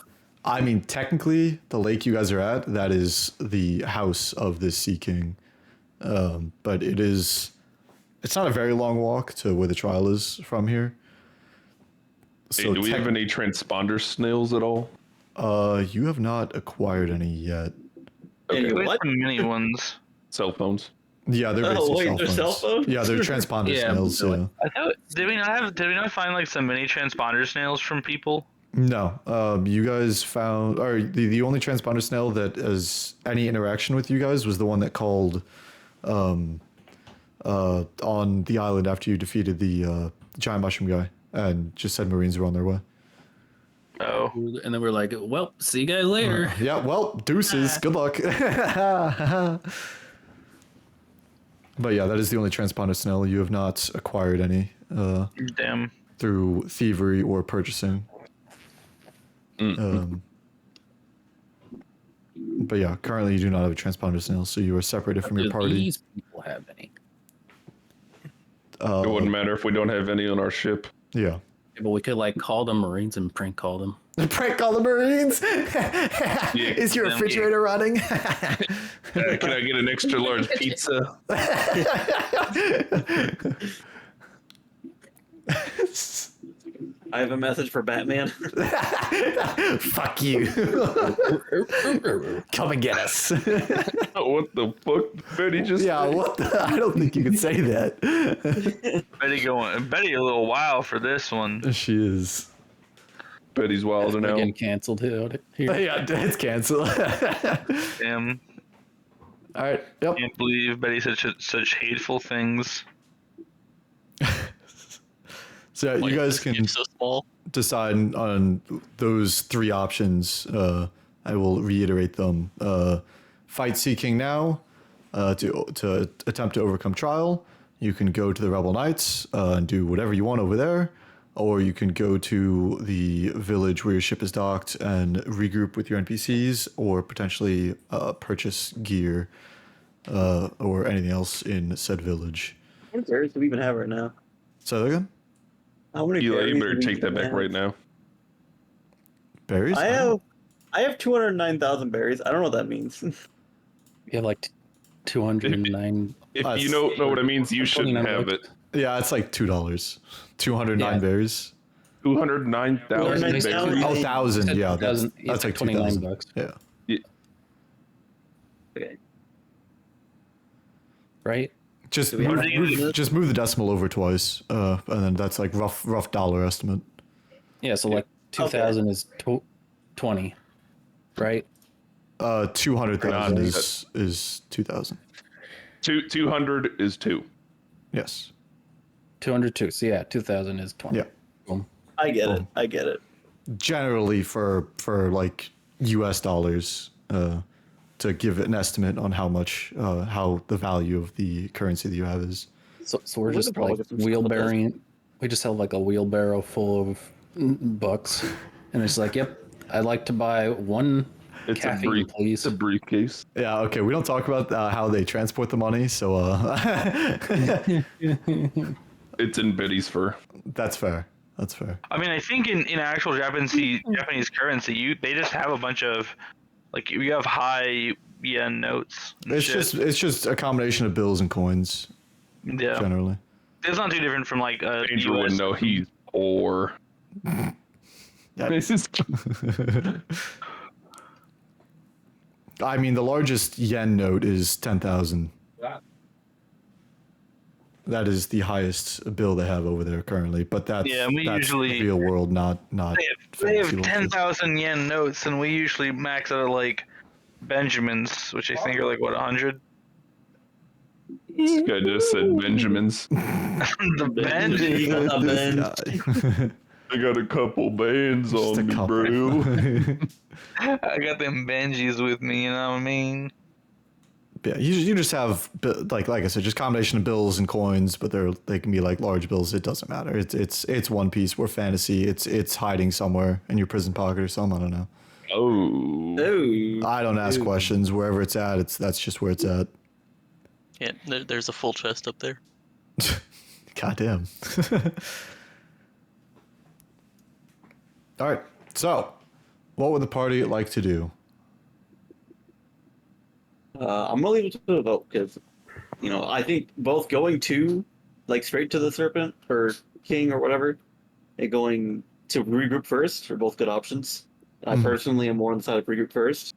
I mean, technically, the lake you guys are at, that is the house of this Sea King. But it's not a very long walk to where the trial is from here. Hey, do we have any transponder snails at all? You have not acquired any yet. Any We have what? some mini ones. Cell phones. Yeah, they're Oh, basically wait, they're cell phones? Yeah, they're transponder Yeah, snails. they're Yeah. I thought did we not find like some mini transponder snails from people? No, you guys found, or the only transponder snail that has any interaction with you guys was the one that called on the island after you defeated the giant mushroom guy and just said Marines were on their way. Oh, And then we're like, well, see you guys later. Yeah, well, deuces, good luck. But yeah, that is the only transponder snail. You have not acquired any damn. through thievery or purchasing. But yeah, currently you do not have a transponder snail, so you are separated from your Do party. these people have any? It wouldn't matter if we don't have any on our ship. Yeah. But we could like call them Marines and prank call them. Prank all the Marines. Is your refrigerator running? Can I get an extra large pizza? I have a message for Batman. Fuck you. Come and get us. What the fuck? Betty just Yeah, what the? I don't think you can say that. Betty a little wild for this one. She is. Betty's wild We're now. getting canceled here. Yeah, it's canceled. Damn. All right. Yep. Can't believe Betty said such hateful things. So Like, you guys this can game's so small. decide on those three options. I will reiterate them. Fight Sea King now to attempt to overcome trial. You can go to the Rebel Knights and do whatever you want over there. Or you can go to the village where your ship is docked and regroup with your NPCs, or potentially purchase gear or anything else in said village. How many berries do we even have right now? Say that again? How many Eli, berries you do better we take that even back have? right now. Berries? I have 209,000 berries. I don't know what that means. You have like 209. If Us. you don't know what it means, you shouldn't 29 have bucks. it. Yeah, it's like $2. 209 Yeah. berries. 209,000 209,000. berries. Oh, 1,000. Said Yeah, 2,000. that's like 29 $2,000. bucks. Yeah. Okay. Right? Just Do we have just move the decimal over twice, and then that's like rough dollar estimate. Yeah, so like 2,000 is 20, right? 200,000 God, is 2,000. 200 is 2. Yes. 202. So yeah, 2,000 is 20. Yeah. Boom. I get it. I get it. Generally for like US dollars, to give an estimate on how much how the value of the currency that you have is. So we're Where's just the problem like with this? wheelbarrowing. We just have like a wheelbarrow full of bucks, and it's like, yep, I'd like to buy one It's caffeine, please. It's a briefcase. Yeah, okay, we don't talk about how they transport the money, so It's in Betty's fur. That's fair. That's fair. I mean, I think in actual Japanese currency, they just have a bunch of like you have high yen notes. and It's shit. it's just a combination of bills and coins yeah. generally. It's not too different from like Andrew US. wouldn't know he's poor. This is I mean, the largest yen note is 10,000. That is the highest bill they have over there currently, but that's we that's usually- real world, not They have fancy little shit. 10,000 yen notes, and we usually max out at like Benjamins, which I think are like what 100. this guy just said Benjamins. The You got the Benjamins. bend. I got a couple bands Just a on me, couple. bro. I got them Benjis with me, you know what I mean? Yeah, you just have like I said, just combination of bills and coins, but they can be like large bills. It doesn't matter. It's One Piece. We're fantasy. It's hiding somewhere in your prison pocket or something. I don't know. Oh. Oh. I don't ask questions. Wherever it's at, that's just where it's at. Yeah, there's a full chest up there. Goddamn. All right. So, what would the party like to do? I'm gonna leave it to the vote because, I think both going to, like, straight to the serpent or king or whatever, and going to regroup first are both good options. I personally am more on the side of regroup first.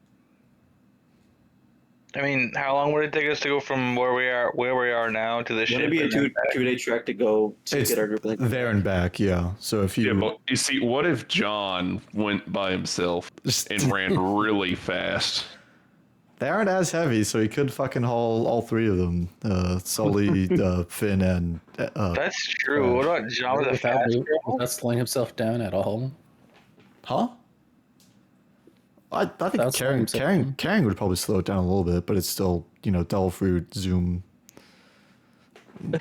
I mean, how long would it take us to go from where we are now to the ship? Would it be a and then back? 2 day trek to go to It's get our group? I think. there and back, yeah. So if you Yeah, but you see, what if John went by himself Just- and ran really fast? they aren't as heavy, so he could fucking haul all three of them: Sully, Finn, and That's true. What about John with a Without, fast without slowing himself down at all. huh? I think That's what I'm saying. carrying would probably slow it down a little bit, but it's still double fruit zoom.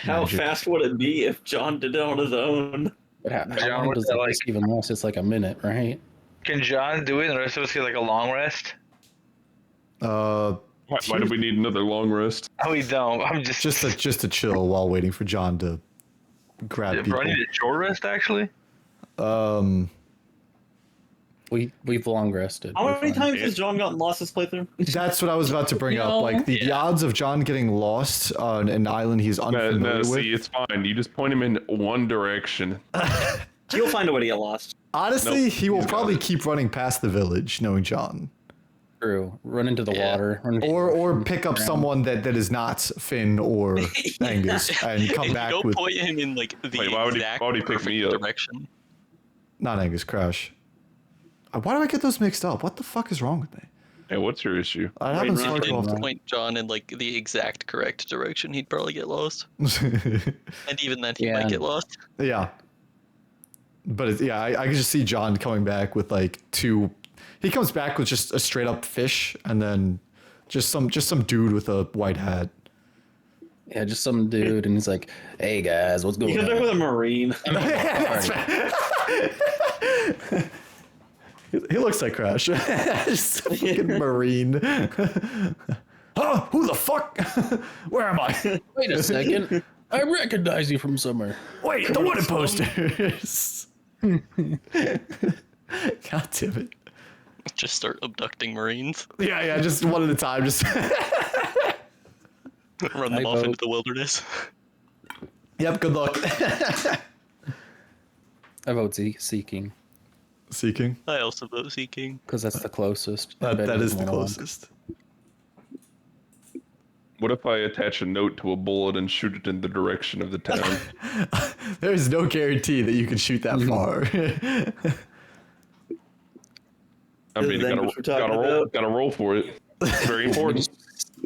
How magic. fast would it be if John did it on his own? But how John, long what's does that it like? even last? It's like a minute, right? Can John do it and the rest of us get like a long rest? Why do we need another long rest? Oh, we don't. I'm just. just to chill while waiting for John to grab Bro, I people. need a short rest actually. We've long rested. How We're many fine. times has John gotten lost this playthrough? That's what I was about to bring up. No. Like the odds of John getting lost on an island he's unfamiliar No, with. see, it's fine. You just point him in one direction. He'll find a way to get lost. Honestly, Nope, he will he's got probably it. keep running past the village, knowing John, True. Run into the Yeah. water. Run into or the pick up ground. someone that is not Finn or Angus and come If back you don't with point him in like the Wait, why would he- exact why would he pick perfect me up? direction. not Angus Crash. Why do I get those mixed up? What the fuck is wrong with me? Hey, what's your issue? It happens Right, far If too you often. didn't point John in like the exact correct direction, he'd probably get lost. And even then, he Yeah. might get lost. Yeah. But I can just see John coming back with like two. He comes back with just a straight up fish, and then just some dude with a white hat. Yeah, just some dude, and he's like, "Hey guys, what's going Because they're with on?" a marine. He looks like Crash. Just a fucking marine. Oh, who the fuck? Where am I? Wait a second, I recognize you from somewhere. Wait, the wanted posters. God damn it. Just start abducting Marines, Yeah, just one at a time. Just run them I off into vote. the wilderness. yep. Good luck. I vote Seeking Seeking. I also vote Seeking. because that's the closest. That Better is the than one. closest. What if I attach a note to a bullet and shoot it in the direction of the town? There is no guarantee that you can shoot that far. I mean, Is that what we're talking about? gotta roll for it. It's very important.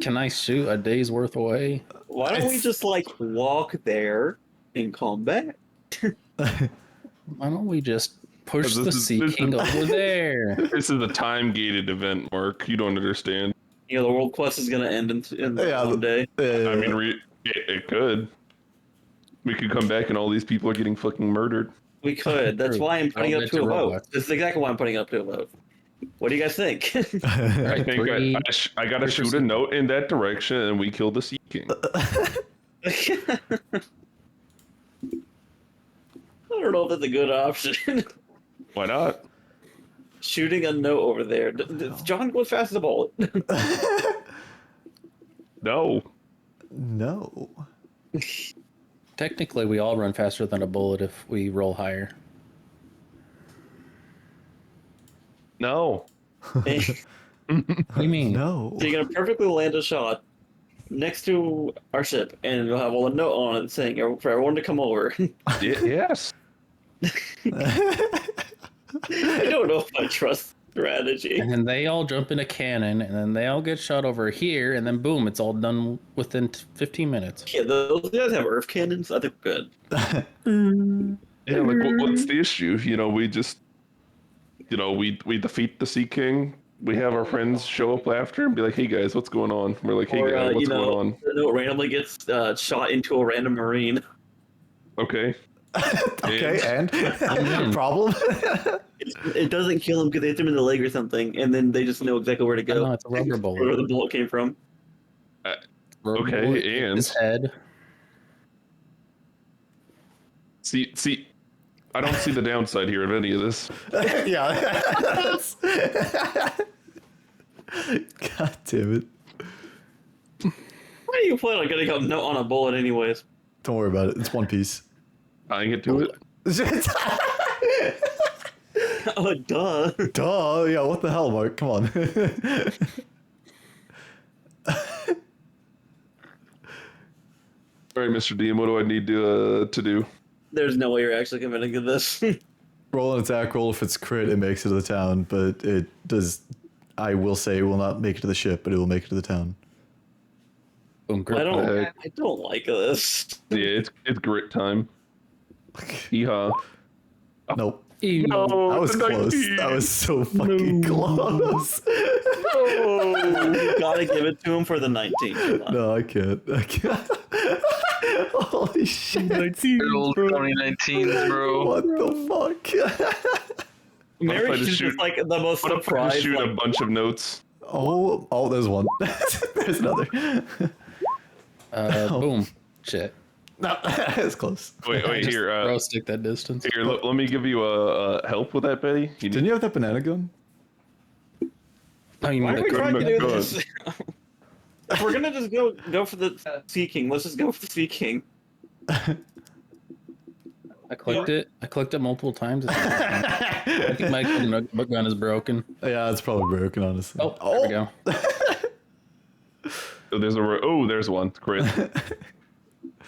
Can I shoot a day's worth away? Why don't we just like walk there and come back? Why don't we just push This the is- Seeking this is- over there? This is a time-gated event, Mark. You don't understand. The world quest is gonna end in Yeah, one day. I mean, it could. We could come back and all these people are getting fucking murdered. We could. That's True. why I'm putting it Don't up to let a your vote. robots. This is exactly why I'm putting it up to a vote. What do you guys think? I think Three- I gotta shoot a note in that direction and we kill the Sea King. don't know if that's a good option. Why not? Shooting a note over there. John goes fast as a bullet. No. No. Technically, we all run faster than a bullet if we roll higher. No. What do you mean? No. So you're gonna perfectly land a shot next to our ship, and you'll have a note on it saying for everyone to come over. Yes. I don't know if I trust strategy. And then they all jump in a cannon, and then they all get shot over here, and then boom, it's all done within 15 minutes. Yeah, those guys have earth cannons. I think we're good. Yeah, like what's the issue? You know, we just, you know, we defeat the Sea King. We have our friends show up after and be like, "Hey guys, what's going on?" We're like, "Hey guys, what's going on?" The note randomly gets shot into a random marine. Okay. Okay, and problem? It doesn't kill them because they hit them in the leg or something, and then they just know exactly where to go. No, it's a rubber bullet. Where the bullet came from. Rubber Okay, bullet hit and- his head. See, I don't see the downside here of any of this. Yeah. God damn it. Why do you plan on getting a note on a bullet anyways? Don't worry about it. It's One Piece. I get to it. Oh, duh. Duh. Yeah, what the hell, Mark? Come on. All right, Mr. DM, what do I need to do? There's no way you're actually committing to this. Roll an attack roll. If it's crit, it makes it to the town, but it does. I will say it will not make it to the ship, but it will make it to the town. Boom, I don't. Okay. I don't like this. Yeah, it's grit time. Yeehaw. Nope. No, That was the close. 19. That was so fucking close. You gotta give it to him for the 19. Come on. No, I can't. I can't. Holy shit. Good old 2019s, bro. What the fuck? Mary I just is shoot- just like the most What if I just surprised. shoot a Like, bunch of notes? Oh, there's one. There's another. Boom. Shit. No, it's close. Wait, Just here. throw stick that distance. Here, let me give you a help with that, Betty. You Didn't you have that banana gun? Oh, you why mean are we the trying to do good. this? If we're gonna just go for the Sea King, let's just go for the Sea King. I clicked it. I clicked it multiple times. I think my gun is broken. Yeah, it's probably broken, honestly. Oh, there we go. Oh, there's one. Crit.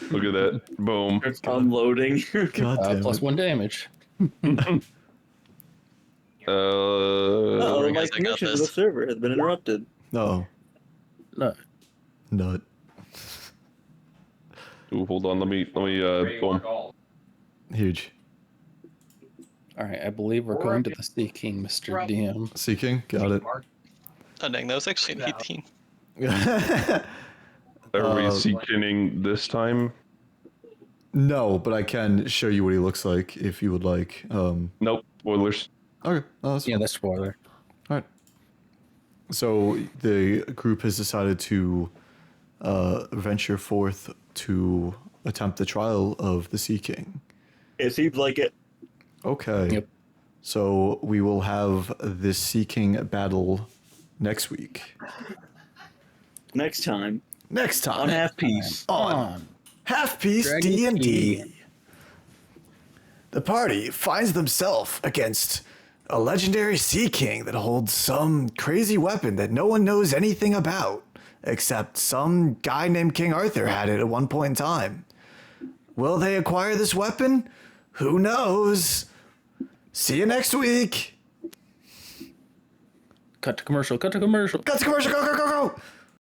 Look at that. Boom. It's unloading. God damn Plus it. 1 damage. Oh, I my guess I got connection to the this. server has been interrupted. No. No. Nut. Ooh, hold on. Let me. Boom. Huge. All right, I believe we're going to the Sea King, Mr. DM. Seeking? Got it. Oh dang, that was actually an 18. Everybody's seeking this time. No, but I can show you what he looks like if you would like. Nope. Spoilers. Okay. Oh, that's Yeah, fine. that's spoiler. All right. So the group has decided to venture forth to attempt the trial of the Sea King. It seems like it. Okay. Yep. So we will have this Sea King battle next week. Next time Next time on Half Piece. on Half Piece Dragon D&D. Key. The party finds themselves against a legendary Sea King that holds some crazy weapon that no one knows anything about, except some guy named King Arthur had it at one point in time. Will they acquire this weapon? Who knows? See you next week. Cut to commercial. Cut to commercial. Cut to commercial. Go, go, go, go.